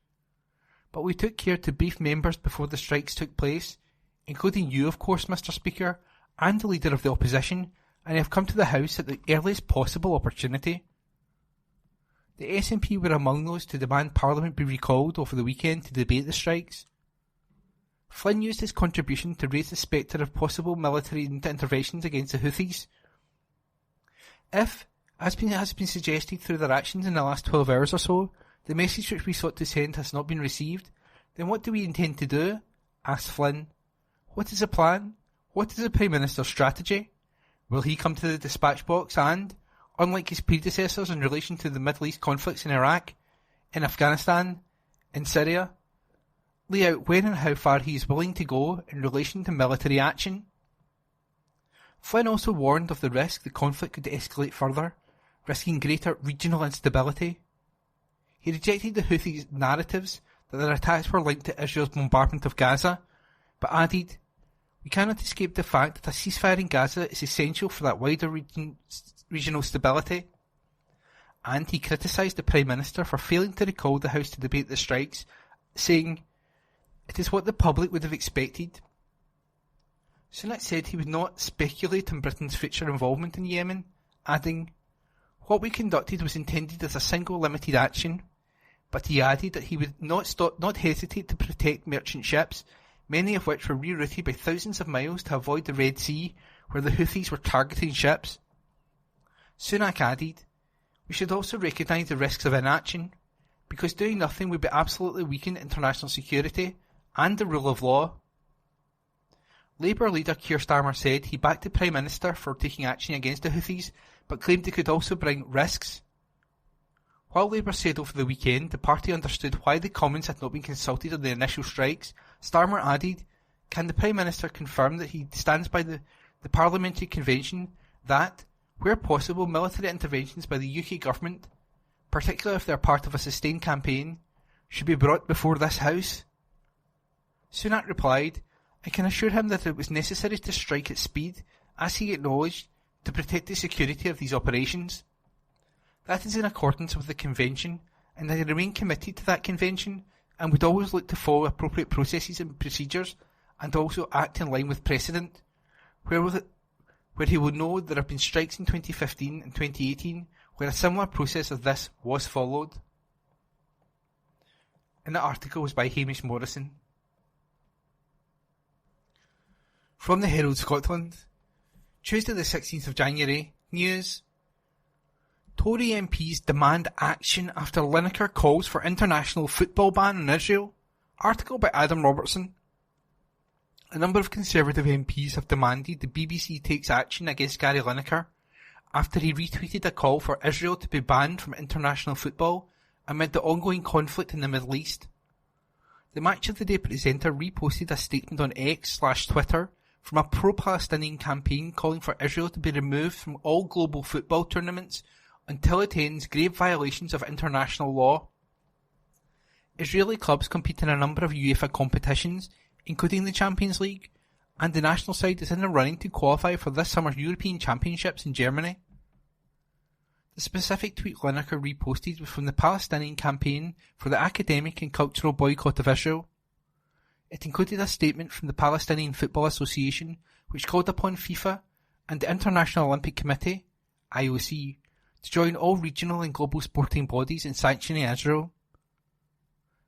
But we took care to brief members before the strikes took place, including you, of course, Mr. Speaker, and the Leader of the Opposition, and I have come to the House at the earliest possible opportunity." The SNP were among those to demand Parliament be recalled over the weekend to debate the strikes. Flynn used his contribution to raise the spectre of possible military interventions against the Houthis. If, as has been suggested through their actions in the last 12 hours or so, the message which we sought to send has not been received, then what do we intend to do? Asked Flynn. What is the plan? What is the Prime Minister's strategy? Will he come to the dispatch box and, unlike his predecessors in relation to the Middle East conflicts in Iraq, in Afghanistan, in Syria, lay out when and how far he is willing to go in relation to military action? Flynn also warned of the risk the conflict could escalate further, risking greater regional instability. He rejected the Houthis' narratives that their attacks were linked to Israel's bombardment of Gaza, but added, "We cannot escape the fact that a ceasefire in Gaza is essential for that wider regional stability." And he criticised the Prime Minister for failing to recall the House to debate the strikes, saying, "It is what the public would have expected." Sunak said he would not speculate on Britain's future involvement in Yemen, adding, "What we conducted was intended as a single limited action," but he added that he would not hesitate to protect merchant ships, many of which were rerouted by thousands of miles to avoid the Red Sea, where the Houthis were targeting ships. Sunak added, "We should also recognise the risks of inaction, because doing nothing would be absolutely weaken international security and the rule of law." Labour leader Keir Starmer said he backed the Prime Minister for taking action against the Houthis, but claimed it could also bring risks. While Labour said over the weekend the party understood why the Commons had not been consulted on the initial strikes, Starmer added, "Can the Prime Minister confirm that he stands by the Parliamentary Convention that, where possible, military interventions by the UK government, particularly if they are part of a sustained campaign, should be brought before this House?" Sunak replied, "I can assure him that it was necessary to strike at speed, as he acknowledged, to protect the security of these operations. That is in accordance with the Convention, and I remain committed to that Convention, and would always look to follow appropriate processes and procedures, and also act in line with precedent, where he will know there have been strikes in 2015 and 2018, where a similar process of this was followed." And the article was by Hamish Morrison. From the Herald Scotland, Tuesday the 16th of January, news. Tory MPs demand action after Lineker calls for international football ban on Israel. Article by Adam Robertson. A number of Conservative MPs have demanded the BBC takes action against Gary Lineker after he retweeted a call for Israel to be banned from international football amid the ongoing conflict in the Middle East. The Match of the Day presenter reposted a statement on X/Twitter from a pro-Palestinian campaign calling for Israel to be removed from all global football tournaments until it ends grave violations of international law. Israeli clubs compete in a number of UEFA competitions, including the Champions League, and the national side is in the running to qualify for this summer's European Championships in Germany. The specific tweet Lineker reposted was from the Palestinian campaign for the academic and cultural boycott of Israel. It included a statement from the Palestinian Football Association which called upon FIFA and the International Olympic Committee, IOC, to join all regional and global sporting bodies in sanctioning Israel.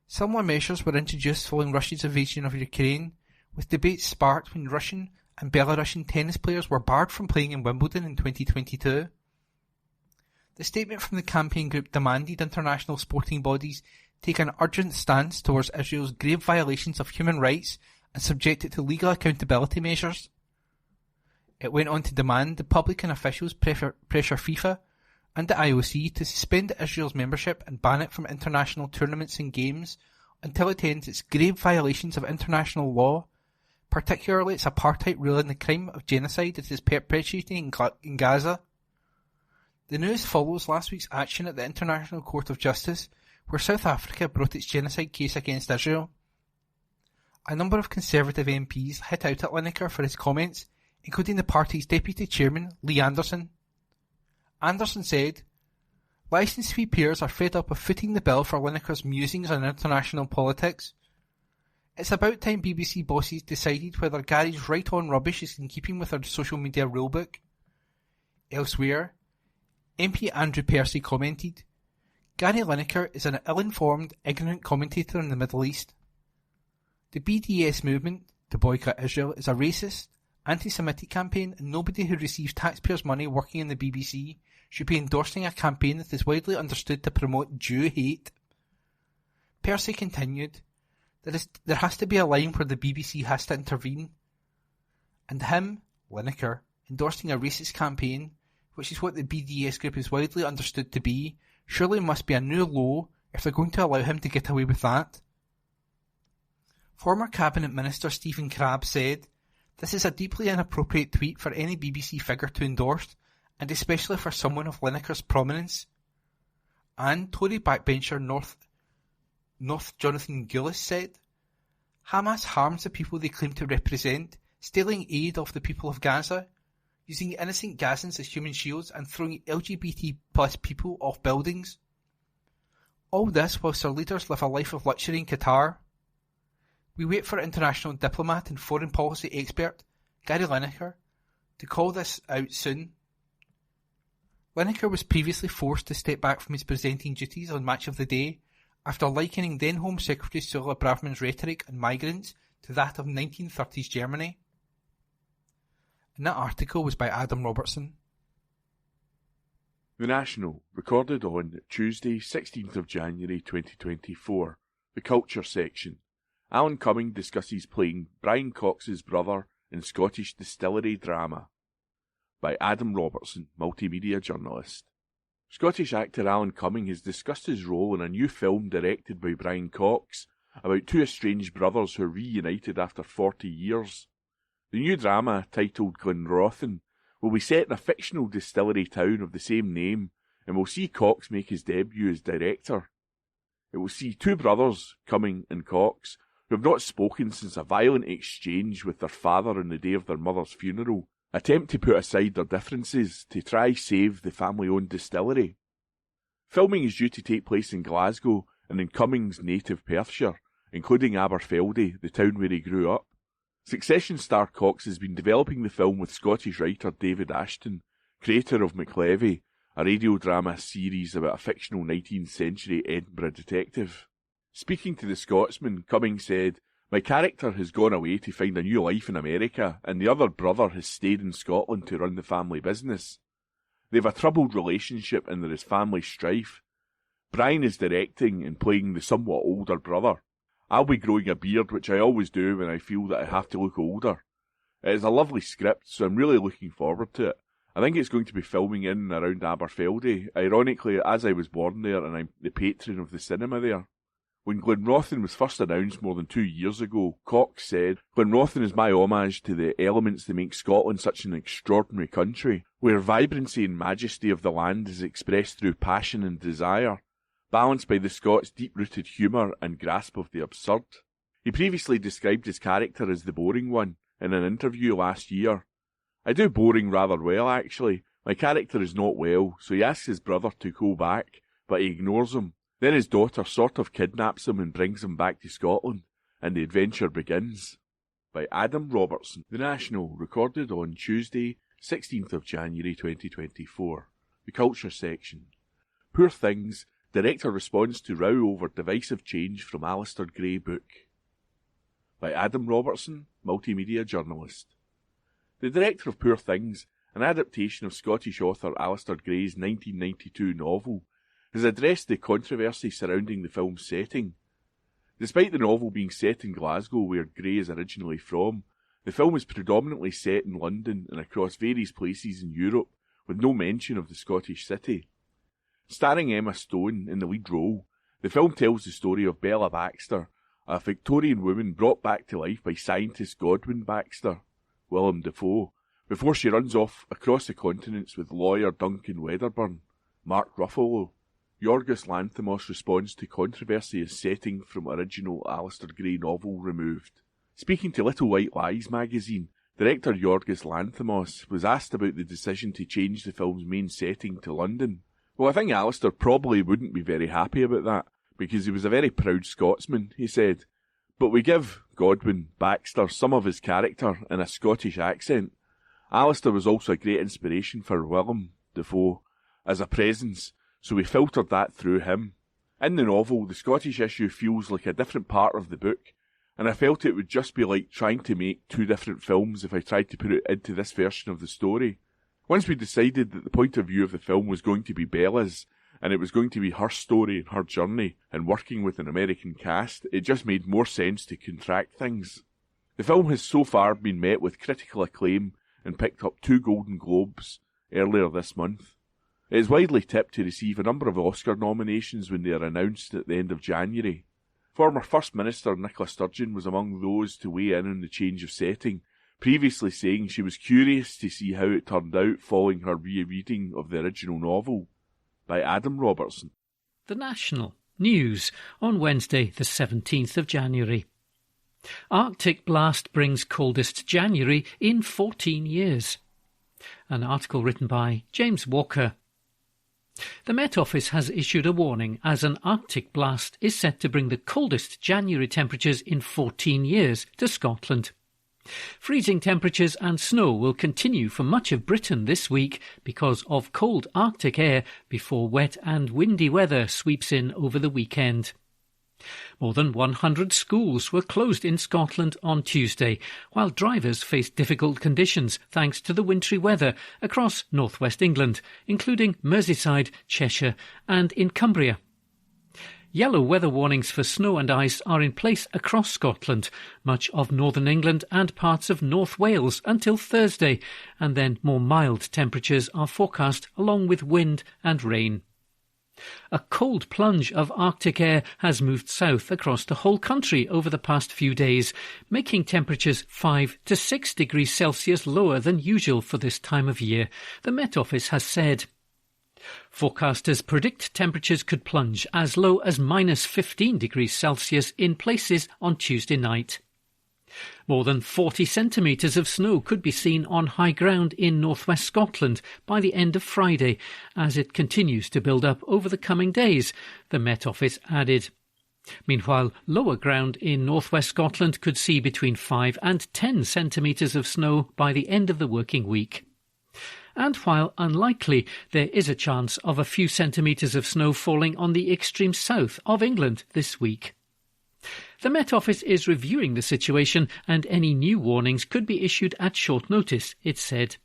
Similar measures were introduced following Russia's invasion of Ukraine, with debates sparked when Russian and Belarusian tennis players were barred from playing in Wimbledon in 2022. The statement from the campaign group demanded international sporting bodies take an urgent stance towards Israel's grave violations of human rights and subject it to legal accountability measures. It went on to demand the public and officials pressure FIFA and the IOC to suspend Israel's membership and ban it from international tournaments and games until it ends its grave violations of international law, particularly its apartheid rule and the crime of genocide it is perpetrating in Gaza. The news follows last week's action at the International Court of Justice, where South Africa brought its genocide case against Israel. A number of Conservative MPs hit out at Lineker for his comments, including the party's deputy chairman, Lee Anderson. Anderson said, "Licensed fee peers are fed up of footing the bill for Lineker's musings on international politics. It's about time BBC bosses decided whether Gary's right-on rubbish is in keeping with our social media rulebook." Elsewhere, MP Andrew Percy commented, "Gary Lineker is an ill-informed, ignorant commentator in the Middle East. The BDS movement, to boycott Israel, is a racist, anti-Semitic campaign, and nobody who receives taxpayers' money working in the BBC should be endorsing a campaign that is widely understood to promote Jew hate." Percy continued, There has to be a line where the BBC has to intervene. And him, Lineker, endorsing a racist campaign, which is what the BDS group is widely understood to be, surely must be a new low if they're going to allow him to get away with that. Former Cabinet Minister Stephen Crabb said, "This is a deeply inappropriate tweet for any BBC figure to endorse, and especially for someone of Lineker's prominence." And Tory backbencher North Jonathan Gillis said, "Hamas harms the people they claim to represent, stealing aid off the people of Gaza, using innocent Gazans as human shields and throwing LGBT plus people off buildings. All this whilst our leaders live a life of luxury in Qatar. We wait for international diplomat and foreign policy expert Gary Lineker to call this out soon." Lineker was previously forced to step back from his presenting duties on Match of the Day after likening then Home Secretary Suella Braverman's rhetoric on migrants to that of 1930s Germany. And that article was by Adam Robertson. The National, recorded on Tuesday, 16th of January 2024. The Culture section. Alan Cumming discusses playing Brian Cox's brother in Scottish distillery drama. By Adam Robertson, multimedia journalist. Scottish actor Alan Cumming has discussed his role in a new film directed by Brian Cox about two estranged brothers who are reunited after 40 years. The new drama, titled Glenrothan, will be set in a fictional distillery town of the same name and will see Cox make his debut as director. It will see two brothers, Cumming and Cox, who have not spoken since a violent exchange with their father on the day of their mother's funeral, attempt to put aside their differences to try save the family-owned distillery. Filming is due to take place in Glasgow and in Cumming's native Perthshire, including Aberfeldy, the town where he grew up. Succession star Cox has been developing the film with Scottish writer David Ashton, creator of McLevy, a radio drama series about a fictional 19th century Edinburgh detective. Speaking to the Scotsman, Cumming said, "My character has gone away to find a new life in America, and the other brother has stayed in Scotland to run the family business. They have a troubled relationship and there is family strife. Brian is directing and playing the somewhat older brother. I'll be growing a beard, which I always do when I feel that I have to look older. It is a lovely script, so I'm really looking forward to it. I think it's going to be filming in and around Aberfeldy, ironically as I was born there and I'm the patron of the cinema there." When Glenrothan was first announced more than 2 years ago, Cox said, "Glenrothan is my homage to the elements that make Scotland such an extraordinary country, where vibrancy and majesty of the land is expressed through passion and desire, balanced by the Scots' deep-rooted humour and grasp of the absurd." He previously described his character as the boring one in an interview last year. "I do boring rather well, actually. My character is not well, so he asks his brother to go back, but he ignores him. Then his daughter sort of kidnaps him and brings him back to Scotland, and the adventure begins." By Adam Robertson. The National, recorded on Tuesday, 16th of January 2024. The Culture section. Poor Things, director responds to row over divisive change from Alistair Gray book. By Adam Robertson, multimedia journalist. The director of Poor Things, an adaptation of Scottish author Alistair Gray's 1992 novel, has addressed the controversy surrounding the film's setting. Despite the novel being set in Glasgow, where Gray is originally from, the film is predominantly set in London and across various places in Europe, with no mention of the Scottish city. Starring Emma Stone in the lead role, the film tells the story of Bella Baxter, a Victorian woman brought back to life by scientist Godwin Baxter, Willem Dafoe, before she runs off across the continents with lawyer Duncan Wedderburn, Mark Ruffalo. Yorgos Lanthimos responds to controversy as setting from original Alistair Gray novel removed. Speaking to Little White Lies magazine, director Yorgos Lanthimos was asked about the decision to change the film's main setting to London. Well, I think Alistair probably wouldn't be very happy about that, because he was a very proud Scotsman, he said. But we give Godwin Baxter some of his character in a Scottish accent. Alistair was also a great inspiration for Willem Dafoe as a presence, so we filtered that through him. In the novel, the Scottish issue feels like a different part of the book, and I felt it would just be like trying to make two different films if I tried to put it into this version of the story. Once we decided that the point of view of the film was going to be Bella's, and it was going to be her story and her journey, and working with an American cast, it just made more sense to contract things. The film has so far been met with critical acclaim and picked up 2 Golden Globes earlier this month. It is widely tipped to receive a number of Oscar nominations when they are announced at the end of January. Former First Minister Nicola Sturgeon was among those to weigh in on the change of setting, previously saying she was curious to see how it turned out following her rereading of the original novel by Adam Robertson. The National News on Wednesday the 17th of January. Arctic blast brings coldest January in 14 years. An article written by James Walker. The Met Office has issued a warning as an Arctic blast is set to bring the coldest January temperatures in 14 years to Scotland. Freezing temperatures and snow will continue for much of Britain this week because of cold Arctic air before wet and windy weather sweeps in over the weekend. More than 100 schools were closed in Scotland on Tuesday, while drivers faced difficult conditions thanks to the wintry weather across northwest England, including Merseyside, Cheshire and in Cumbria. Yellow weather warnings for snow and ice are in place across Scotland, much of northern England and parts of North Wales until Thursday, and then more mild temperatures are forecast along with wind and rain. A cold plunge of Arctic air has moved south across the whole country over the past few days, making temperatures 5 to 6 degrees Celsius lower than usual for this time of year, the Met Office has said. Forecasters predict temperatures could plunge as low as minus 15 degrees Celsius in places on Tuesday night. More than 40 centimetres of snow could be seen on high ground in northwest Scotland by the end of Friday, as it continues to build up over the coming days, the Met Office added. Meanwhile, lower ground in northwest Scotland could see between 5 and 10 centimetres of snow by the end of the working week. And while unlikely, there is a chance of a few centimetres of snow falling on the extreme south of England this week. The Met Office is reviewing the situation and any new warnings could be issued at short notice, it said.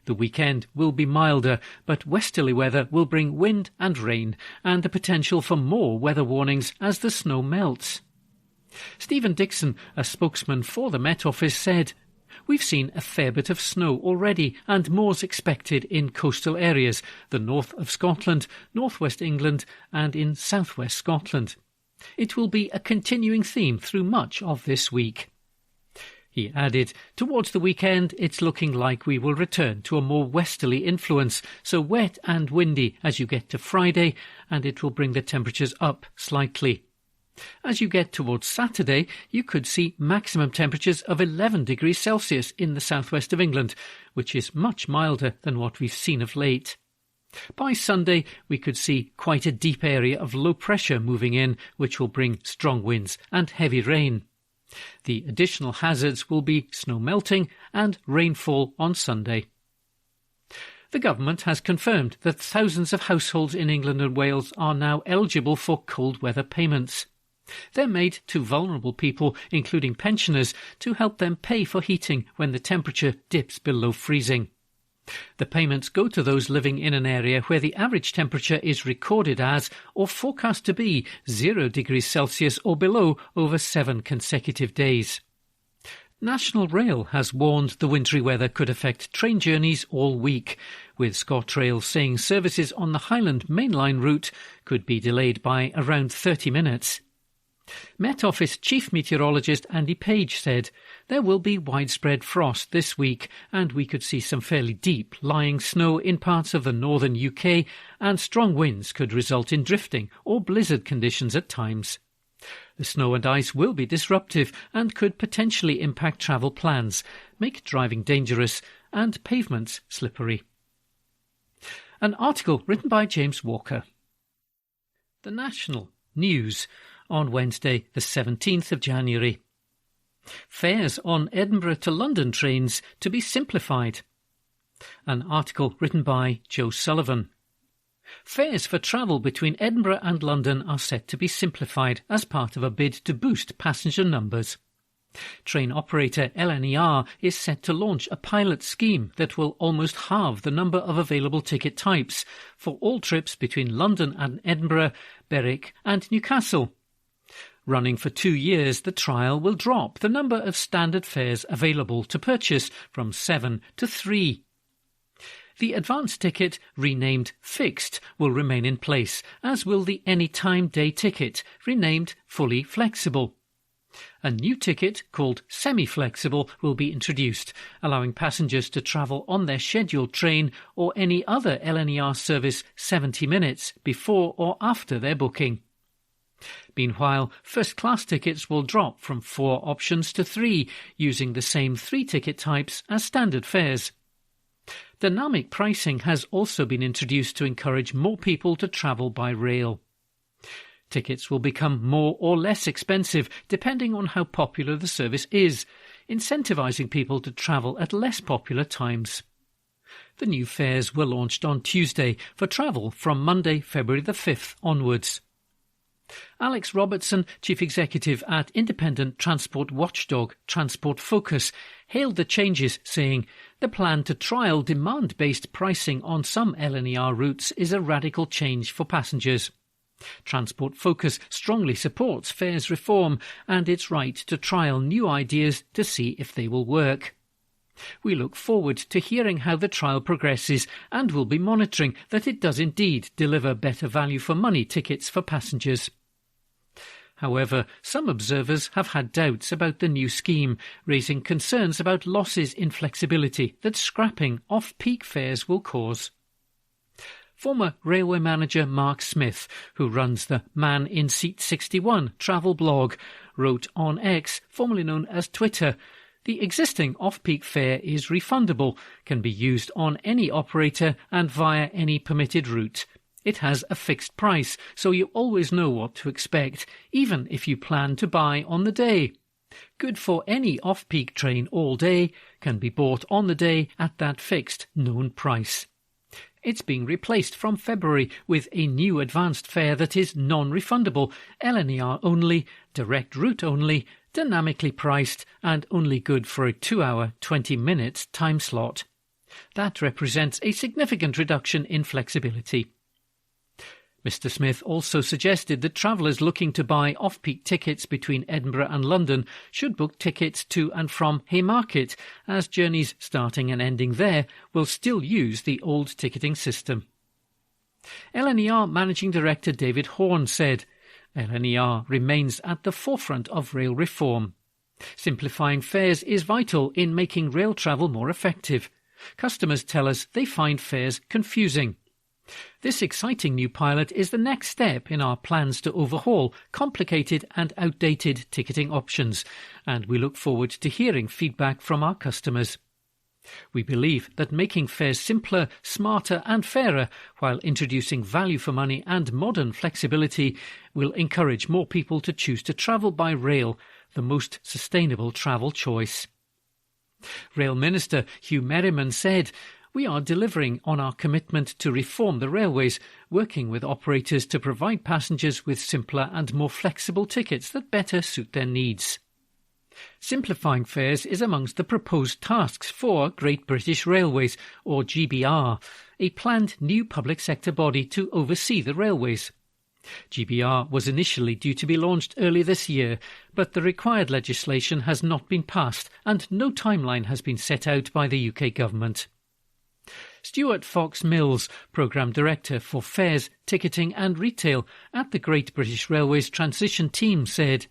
The weekend will be milder, but westerly weather will bring wind and rain and the potential for more weather warnings as the snow melts. Stephen Dixon, a spokesman for the Met Office, said, "We've seen a fair bit of snow already and more's expected in coastal areas, the north of Scotland, northwest England and in southwest Scotland. It will be a continuing theme through much of this week." He added, "Towards the weekend, it's looking like we will return to a more westerly influence, so wet and windy as you get to Friday, and it will bring the temperatures up slightly. As you get towards Saturday, you could see maximum temperatures of 11 degrees Celsius in the southwest of England, which is much milder than what we've seen of late. By Sunday, we could see quite a deep area of low pressure moving in, which will bring strong winds and heavy rain. The additional hazards will be snow melting and rainfall on Sunday." The government has confirmed that thousands of households in England and Wales are now eligible for cold weather payments. They're made to vulnerable people, including pensioners, to help them pay for heating when the temperature dips below freezing. The payments go to those living in an area where the average temperature is recorded as or forecast to be 0 degrees Celsius or below over 7 consecutive days. National Rail has warned the wintry weather could affect train journeys all week, with ScotRail saying services on the Highland mainline route could be delayed by around 30 minutes. Met Office Chief Meteorologist Andy Page said there will be widespread frost this week and we could see some fairly deep lying snow in parts of the northern UK, and strong winds could result in drifting or blizzard conditions at times. The snow and ice will be disruptive and could potentially impact travel plans, make driving dangerous and pavements slippery. An article written by James Walker. The National News on Wednesday the 17th of January. Fares on Edinburgh to London trains to be simplified. An article written by Joe Sullivan. Fares for travel between Edinburgh and London are set to be simplified as part of a bid to boost passenger numbers. Train operator LNER is set to launch a pilot scheme that will almost halve the number of available ticket types for all trips between London and Edinburgh, Berwick and Newcastle. Running for 2 years, the trial will drop the number of standard fares available to purchase from 7 to 3. The advance ticket, renamed Fixed, will remain in place, as will the Anytime Day ticket, renamed Fully Flexible. A new ticket, called Semi-Flexible, will be introduced, allowing passengers to travel on their scheduled train or any other LNER service 70 minutes before or after their booking. Meanwhile, first-class tickets will drop from 4 options to 3, using the same 3 ticket types as standard fares. Dynamic pricing has also been introduced to encourage more people to travel by rail. Tickets will become more or less expensive depending on how popular the service is, incentivising people to travel at less popular times. The new fares were launched on Tuesday for travel from Monday, February the 5th onwards. Alex Robertson, Chief Executive at independent transport watchdog Transport Focus, hailed the changes, saying, "The plan to trial demand-based pricing on some LNER routes is a radical change for passengers. Transport Focus strongly supports fares reform and its right to trial new ideas to see if they will work. We look forward to hearing how the trial progresses and will be monitoring that it does indeed deliver better value for money tickets for passengers." However, some observers have had doubts about the new scheme, raising concerns about losses in flexibility that scrapping off-peak fares will cause. Former railway manager Mark Smith, who runs the Man in Seat 61 travel blog, wrote on X, formerly known as Twitter, "The existing off-peak fare is refundable, can be used on any operator and via any permitted route. It has a fixed price, so you always know what to expect, even if you plan to buy on the day. Good for any off-peak train all day, can be bought on the day at that fixed known price." It's being replaced from February with a new advanced fare that is non-refundable, LNER only, direct route only, dynamically priced and only good for a 2-hour, 20-minute time slot. That represents a significant reduction in flexibility. Mr. Smith also suggested that travellers looking to buy off-peak tickets between Edinburgh and London should book tickets to and from Haymarket, as journeys starting and ending there will still use the old ticketing system. LNER Managing Director David Horn said, "LNER remains at the forefront of rail reform. Simplifying fares is vital in making rail travel more effective. Customers tell us they find fares confusing. This exciting new pilot is the next step in our plans to overhaul complicated and outdated ticketing options, and we look forward to hearing feedback from our customers. We believe that making fares simpler, smarter and fairer, while introducing value for money and modern flexibility, will encourage more people to choose to travel by rail, the most sustainable travel choice." Rail Minister Hugh Merriman said, "We are delivering on our commitment to reform the railways, working with operators to provide passengers with simpler and more flexible tickets that better suit their needs." Simplifying fares is amongst the proposed tasks for Great British Railways, or GBR, a planned new public sector body to oversee the railways. GBR was initially due to be launched early this year, but the required legislation has not been passed and no timeline has been set out by the UK government. Stuart Fox-Mills, Programme Director for Fares, Ticketing and Retail at the Great British Railways Transition Team, said,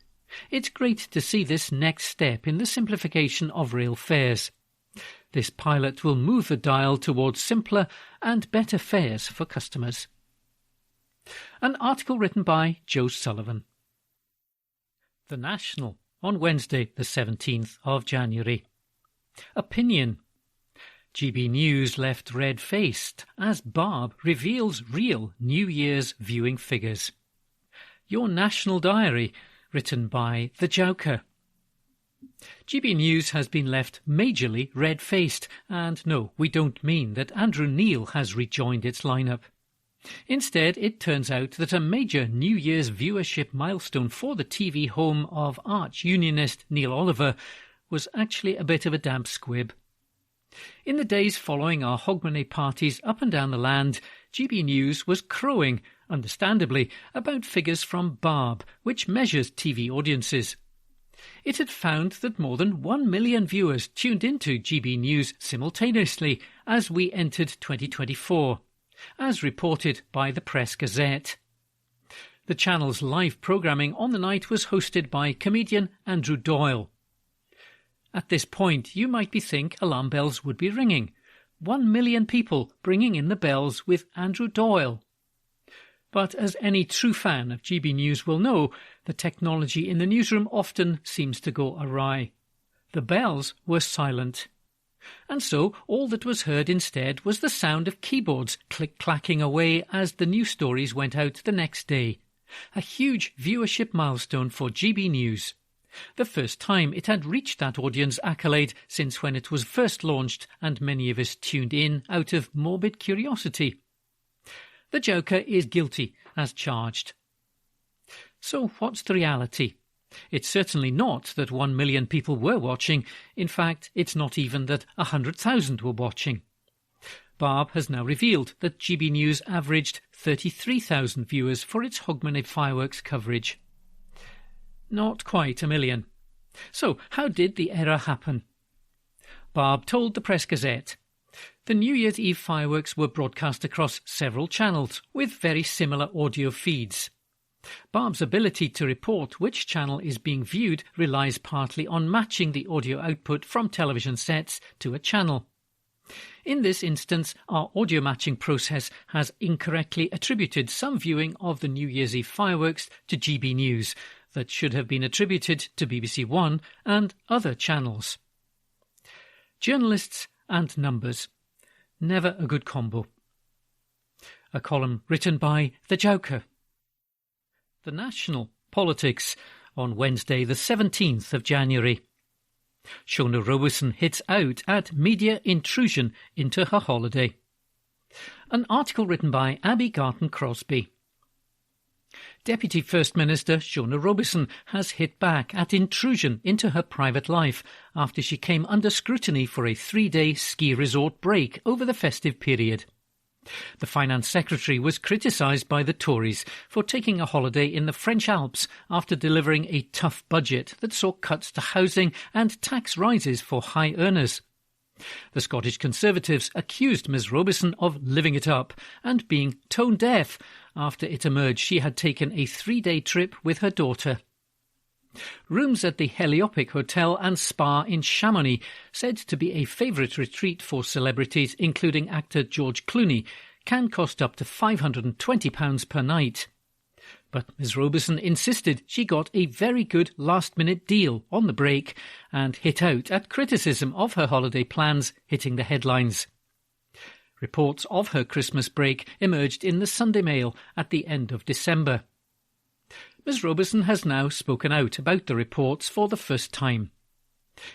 "It's great to see this next step in the simplification of rail fares. This pilot will move the dial towards simpler and better fares for customers." An article written by Joe Sullivan. The National, on Wednesday the 17th of January. Opinion. GB News left red-faced as Barb reveals real New Year's viewing figures. Your National Diary, written by The Joker. GB News has been left majorly red-faced, and no, we don't mean that Andrew Neil has rejoined its lineup. Instead, it turns out that a major New Year's viewership milestone for the TV home of arch-unionist Neil Oliver was actually a bit of a damp squib. In the days following our Hogmanay parties up and down the land, GB News was crowing, understandably, about figures from Barb, which measures TV audiences. It had found that more than 1 million viewers tuned into GB News simultaneously as we entered 2024, as reported by the Press Gazette. The channel's live programming on the night was hosted by comedian Andrew Doyle. At this point, you might think alarm bells would be ringing. 1 million people bringing in the bells with Andrew Doyle. But as any true fan of GB News will know, the technology in the newsroom often seems to go awry. The bells were silent. And so all that was heard instead was the sound of keyboards click-clacking away as the news stories went out the next day. A huge viewership milestone for GB News. The first time it had reached that audience accolade since when it was first launched, and many of us tuned in out of morbid curiosity. The Joker is guilty, as charged. So what's the reality? It's certainly not that 1 million people were watching. In fact, it's not even that 100,000 were watching. Barb has now revealed that GB News averaged 33,000 viewers for its Hogmanay fireworks coverage. Not quite 1 million. So, how did the error happen? Barb told the Press Gazette, "The New Year's Eve fireworks were broadcast across several channels with very similar audio feeds. Barb's ability to report which channel is being viewed relies partly on matching the audio output from television sets to a channel. In this instance, our audio matching process has incorrectly attributed some viewing of the New Year's Eve fireworks to GB News that should have been attributed to BBC One and other channels." Journalists and numbers. Never a good combo. A column written by The Joker. The National, Politics, on Wednesday the 17th of January. Shona Robeson hits out at media intrusion into her holiday. An article written by Abby Garton-Crosby. Deputy First Minister Shona Robeson has hit back at intrusion into her private life after she came under scrutiny for a 3-day ski resort break over the festive period. The Finance Secretary was criticised by the Tories for taking a holiday in the French Alps after delivering a tough budget that saw cuts to housing and tax rises for high earners. The Scottish Conservatives accused Ms Robeson of living it up and being tone-deaf after it emerged she had taken a 3-day trip with her daughter. Rooms at the Heliopic Hotel and Spa in Chamonix, said to be a favourite retreat for celebrities including actor George Clooney, can cost up to £520 per night. But Ms Robeson insisted she got a very good last-minute deal on the break and hit out at criticism of her holiday plans hitting the headlines. Reports of her Christmas break emerged in the Sunday Mail at the end of December. Ms Robeson has now spoken out about the reports for the first time.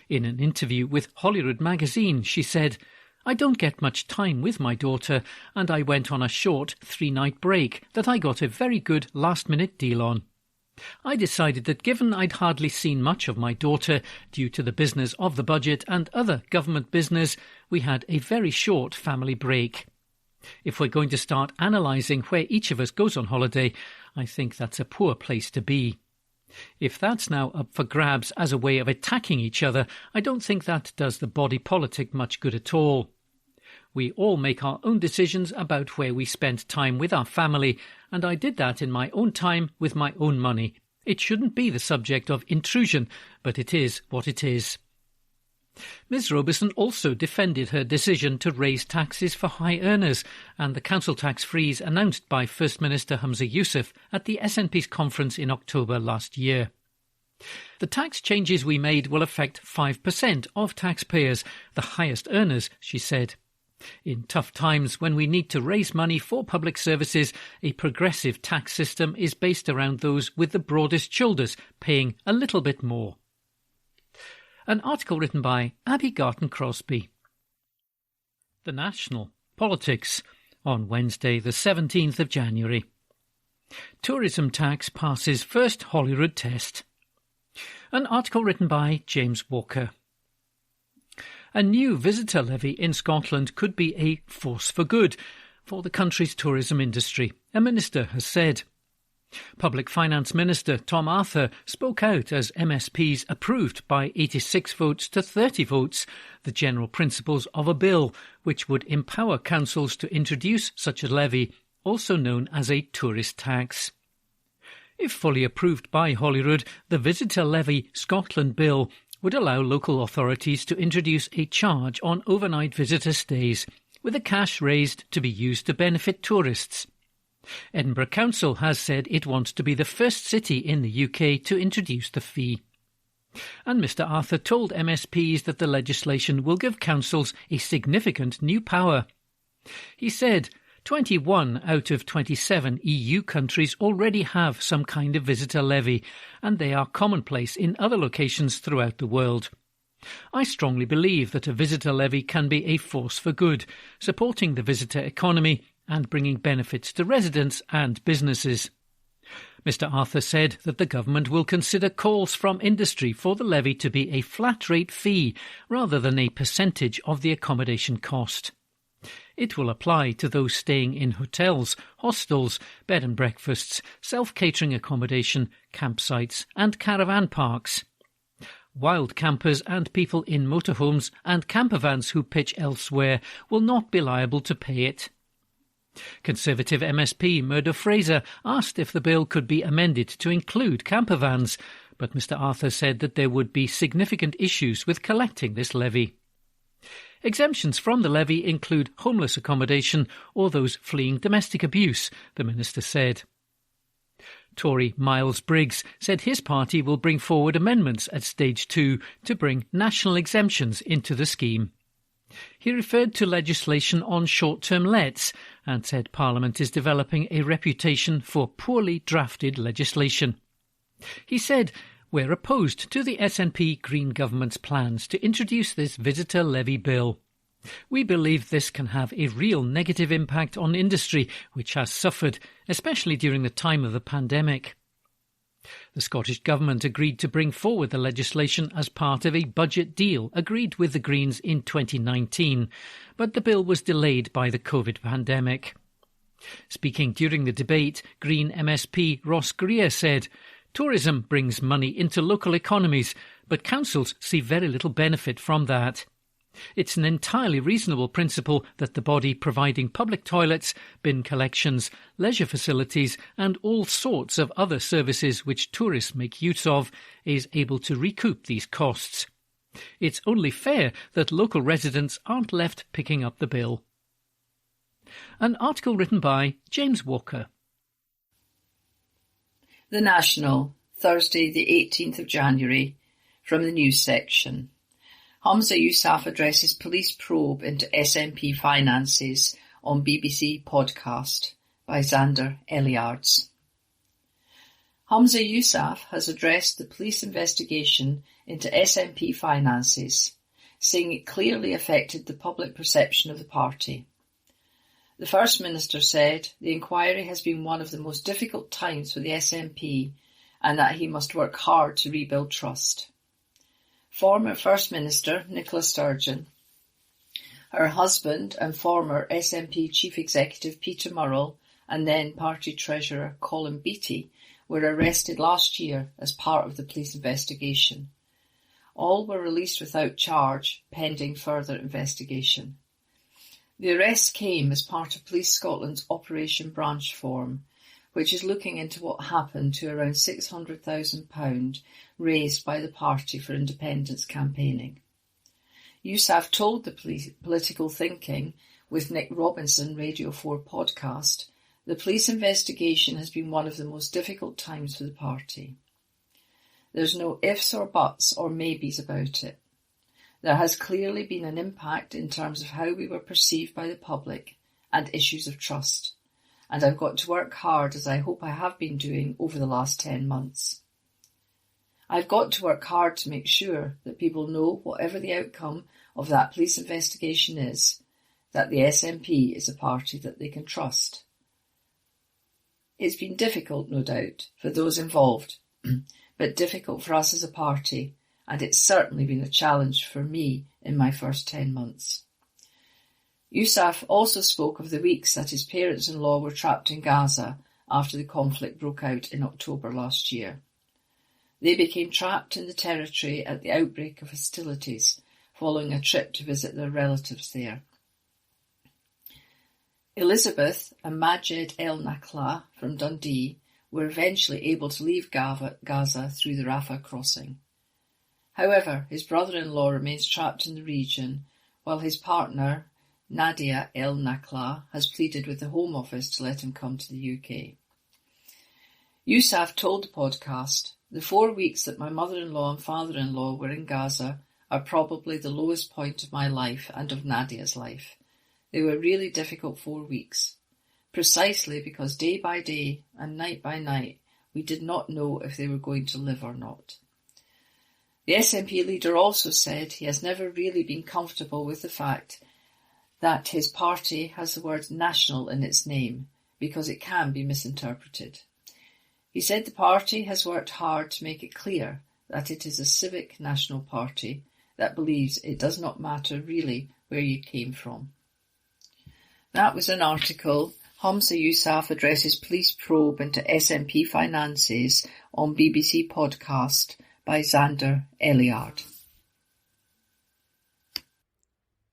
In an interview with Holyrood magazine, she said, "I don't get much time with my daughter, and I went on a short 3-night break that I got a very good last-minute deal on. I decided that given I'd hardly seen much of my daughter due to the business of the budget and other government business, we had a very short family break. If we're going to start analysing where each of us goes on holiday, I think that's a poor place to be. If that's now up for grabs as a way of attacking each other, I don't think that does the body politic much good at all. We all make our own decisions about where we spend time with our family, and I did that in my own time with my own money. It shouldn't be the subject of intrusion, but it is what it is. Ms Robeson also defended her decision to raise taxes for high earners and the council tax freeze announced by First Minister Humza Yousaf at the SNP's conference in October last year. The tax changes we made will affect 5% of taxpayers, the highest earners, she said. In tough times when we need to raise money for public services, a progressive tax system is based around those with the broadest shoulders paying a little bit more. An article written by Abby Garton-Crosby. The National Politics on Wednesday the 17th of January. Tourism tax passes first Holyrood test. An article written by James Walker. A new visitor levy in Scotland could be a force for good for the country's tourism industry, a minister has said. Public Finance Minister Tom Arthur spoke out as MSPs approved by 86 votes to 30 votes the general principles of a bill which would empower councils to introduce such a levy, also known as a tourist tax. If fully approved by Holyrood, the Visitor Levy Scotland Bill would allow local authorities to introduce a charge on overnight visitor stays, with the cash raised to be used to benefit tourists. Edinburgh Council has said it wants to be the first city in the UK to introduce the fee. And Mr Arthur told MSPs that the legislation will give councils a significant new power. He said 21 out of 27 EU countries already have some kind of visitor levy, and they are commonplace in other locations throughout the world. I strongly believe that a visitor levy can be a force for good, supporting the visitor economy and bringing benefits to residents and businesses. Mr Arthur said that the government will consider calls from industry for the levy to be a flat-rate fee rather than a percentage of the accommodation cost. It will apply to those staying in hotels, hostels, bed and breakfasts, self-catering accommodation, campsites and caravan parks. Wild campers and people in motorhomes and campervans who pitch elsewhere will not be liable to pay it. Conservative MSP Murdo Fraser asked if the bill could be amended to include campervans, but Mr Arthur said that there would be significant issues with collecting this levy. Exemptions from the levy include homeless accommodation or those fleeing domestic abuse, the minister said. Tory Miles Briggs said his party will bring forward amendments at stage 2 to bring national exemptions into the scheme. He referred to legislation on short-term lets and said Parliament is developing a reputation for poorly drafted legislation. He said, "We're opposed to the SNP Green government's plans to introduce this visitor levy bill. We believe this can have a real negative impact on industry, which has suffered, especially during the time of the pandemic." The Scottish Government agreed to bring forward the legislation as part of a budget deal agreed with the Greens in 2019, but the bill was delayed by the COVID pandemic. Speaking during the debate, Green MSP Ross Greer said, "Tourism brings money into local economies, but councils see very little benefit from that. It's an entirely reasonable principle that the body providing public toilets, bin collections, leisure facilities and all sorts of other services which tourists make use of is able to recoup these costs. It's only fair that local residents aren't left picking up the bill." An article written by James Walker. The National, Thursday the 18th of January, from the news section. Humza Yousaf addresses police probe into SNP finances on BBC podcast by Xander Elliards. Humza Yousaf has addressed the police investigation into SNP finances, saying it clearly affected the public perception of the party. The First Minister said the inquiry has been one of the most difficult times for the SNP and that he must work hard to rebuild trust. Former First Minister Nicola Sturgeon, her husband and former SNP Chief Executive Peter Murrell, and then Party Treasurer Colin Beattie were arrested last year as part of the police investigation. All were released without charge, pending further investigation. The arrests came as part of Police Scotland's Operation Branch Form, which is looking into what happened to around £600,000 raised by the party for independence campaigning. USAF told the Political Thinking with Nick Robinson Radio 4 podcast, the police investigation has been one of the most difficult times for the party. There's no ifs or buts or maybes about it. There has clearly been an impact in terms of how we were perceived by the public and issues of trust, and I've got to work hard, as I hope I have been doing over the last 10 months. I've got to work hard to make sure that people know, whatever the outcome of that police investigation is, that the SNP is a party that they can trust. It's been difficult, no doubt, for those involved, but difficult for us as a party, and it's certainly been a challenge for me in my first 10 months. USAF also spoke of the weeks that his parents-in-law were trapped in Gaza after the conflict broke out in October last year. They became trapped in the territory at the outbreak of hostilities following a trip to visit their relatives there. Elizabeth and Majed El Nakla from Dundee were eventually able to leave Gaza through the Rafah crossing. However, his brother-in-law remains trapped in the region, while his partner, Nadia El Nakla, has pleaded with the Home Office to let him come to the UK. USAF told the podcast, the 4 weeks that my mother-in-law and father-in-law were in Gaza are probably the lowest point of my life and of Nadia's life. They were really difficult 4 weeks, precisely because day by day and night by night we did not know if they were going to live or not. The SNP leader also said he has never really been comfortable with the fact that his party has the word national in its name because it can be misinterpreted. He said the party has worked hard to make it clear that it is a civic national party that believes it does not matter really where you came from. That was an article, Humza Yousaf addresses police probe into SNP finances, on BBC podcast by Xander Eliard.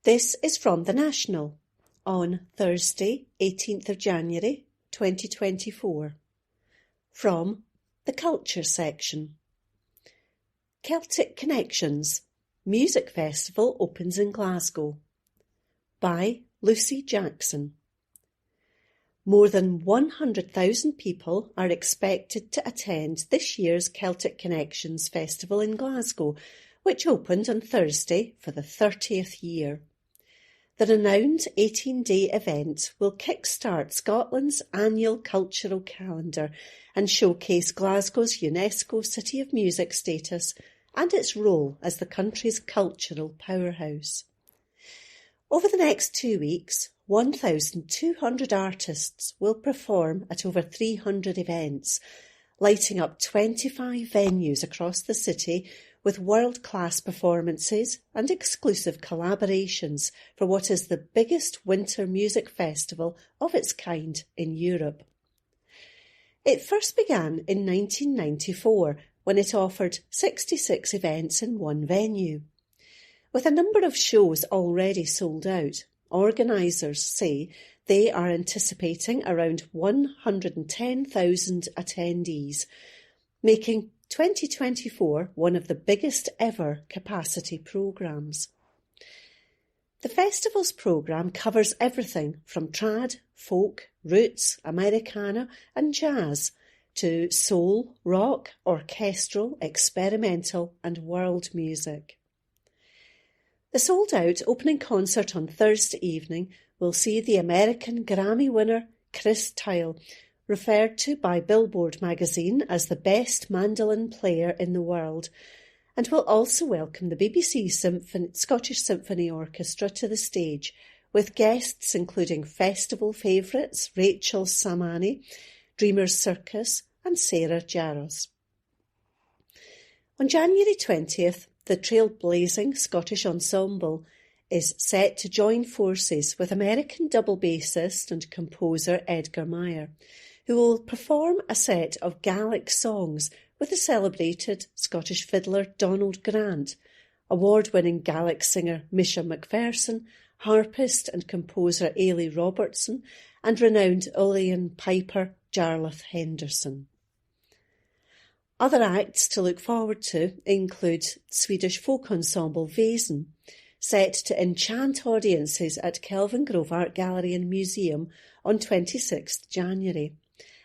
This is from The National on Thursday, 18th of January 2024. From the Culture section. Celtic Connections Music Festival opens in Glasgow by Lucy Jackson. More than 100,000 people are expected to attend this year's Celtic Connections Festival in Glasgow, which opened on Thursday for the 30th year. The renowned 18-day event will kick-start Scotland's annual cultural calendar and showcase Glasgow's UNESCO City of Music status and its role as the country's cultural powerhouse. Over the next 2 weeks, 1,200 artists will perform at over 300 events, lighting up 25 venues across the city with world-class performances and exclusive collaborations for what is the biggest winter music festival of its kind in Europe. It first began in 1994 when it offered 66 events in one venue. With a number of shows already sold out, organisers say they are anticipating around 110,000 attendees, making 2024 one of the biggest ever capacity programmes. The festival's programme covers everything from trad, folk, roots, Americana and jazz to soul, rock, orchestral, experimental and world music. The sold-out opening concert on Thursday evening will see the American Grammy winner Chris Tile, referred to by Billboard magazine as the best mandolin player in the world, and will also welcome the BBC Scottish Symphony Orchestra to the stage, with guests including festival favourites Rachel Samani, Dreamers Circus and Sarah Jaros. On January 20th, the trailblazing Scottish ensemble is set to join forces with American double bassist and composer Edgar Meyer, who will perform a set of Gaelic songs with the celebrated Scottish fiddler Donald Grant, award-winning Gaelic singer Misha McPherson, harpist and composer Ailey Robertson, and renowned Uilleann piper Jarlath Henderson. Other acts to look forward to include Swedish folk ensemble Väsen, set to enchant audiences at Kelvingrove Art Gallery and Museum on 26th January,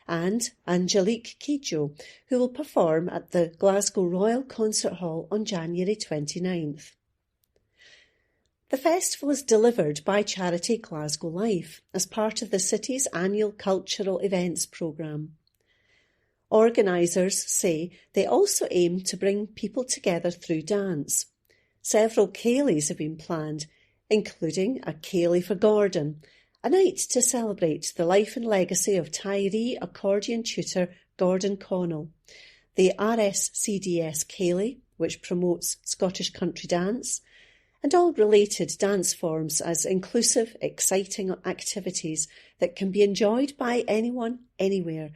and Angelique Kidjo, who will perform at the Glasgow Royal Concert Hall on January 29th. The festival is delivered by charity Glasgow Life as part of the city's annual cultural events programme. Organisers say they also aim to bring people together through dance. Several Céilís have been planned, including a Céilí for Gordon, a night to celebrate the life and legacy of Tyree accordion tutor Gordon Connell, the RSCDS Céilí, which promotes Scottish country dance, and all related dance forms as inclusive, exciting activities that can be enjoyed by anyone, anywhere,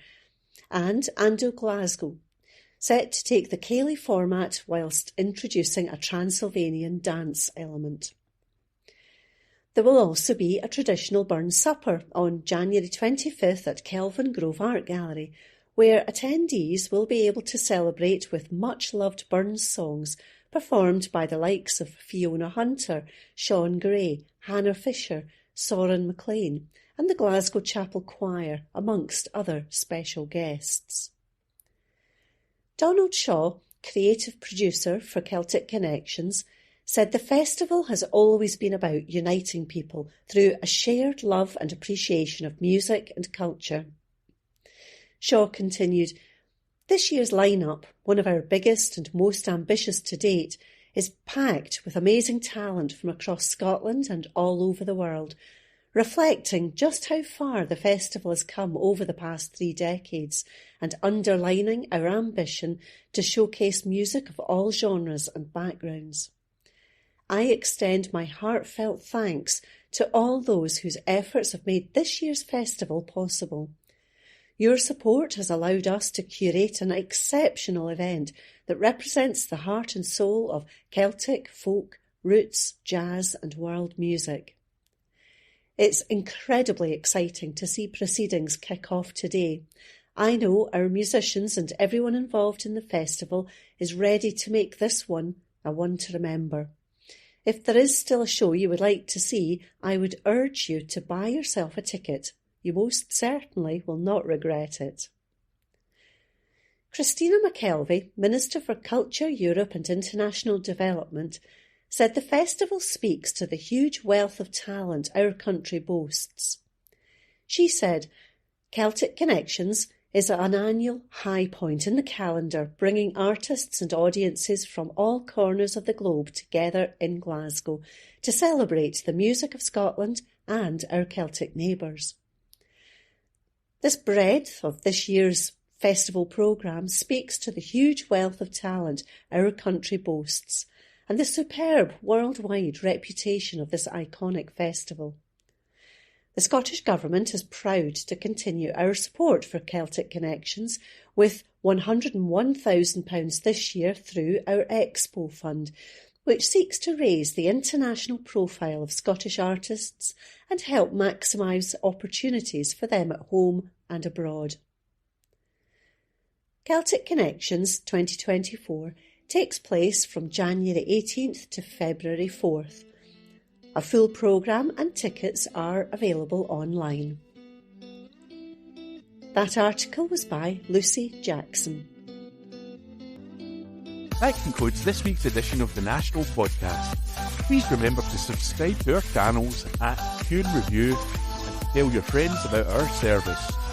and Ando Glasgow, set to take the Céilí format whilst introducing a Transylvanian dance element. There will also be a traditional Burns supper on January 25th at Kelvingrove Art Gallery, where attendees will be able to celebrate with much-loved Burns songs performed by the likes of Fiona Hunter, Sean Gray, Hannah Fisher, Soren MacLean, and the Glasgow Chapel Choir, amongst other special guests. Donald Shaw, creative producer for Celtic Connections, said the festival has always been about uniting people through a shared love and appreciation of music and culture. Shaw continued, "This year's line-up, one of our biggest and most ambitious to date, is packed with amazing talent from across Scotland and all over the world, reflecting just how far the festival has come over the past 3 decades and underlining our ambition to showcase music of all genres and backgrounds. I extend my heartfelt thanks to all those whose efforts have made this year's festival possible. Your support has allowed us to curate an exceptional event that represents the heart and soul of Celtic, folk, roots, jazz and world music. It's incredibly exciting to see proceedings kick off today. I know our musicians and everyone involved in the festival is ready to make this one a one to remember. If there is still a show you would like to see, I would urge you to buy yourself a ticket. You most certainly will not regret it." Christina McKelvey, Minister for Culture, Europe and International Development, said the festival speaks to the huge wealth of talent our country boasts. She said, "Celtic Connections is an annual high point in the calendar, bringing artists and audiences from all corners of the globe together in Glasgow to celebrate the music of Scotland and our Celtic neighbours." This breadth of this year's festival programme speaks to the huge wealth of talent our country boasts and the superb worldwide reputation of this iconic festival. The Scottish Government is proud to continue our support for Celtic Connections with £101,000 this year through our Expo Fund, which seeks to raise the international profile of Scottish artists and help maximise opportunities for them at home and abroad. Celtic Connections 2024 takes place from January 18th to February 4th. A full programme and tickets are available online. That article was by Lucy Jackson. That concludes this week's edition of the National Podcast. Please remember to subscribe to our channels at Tune Review and tell your friends about our service.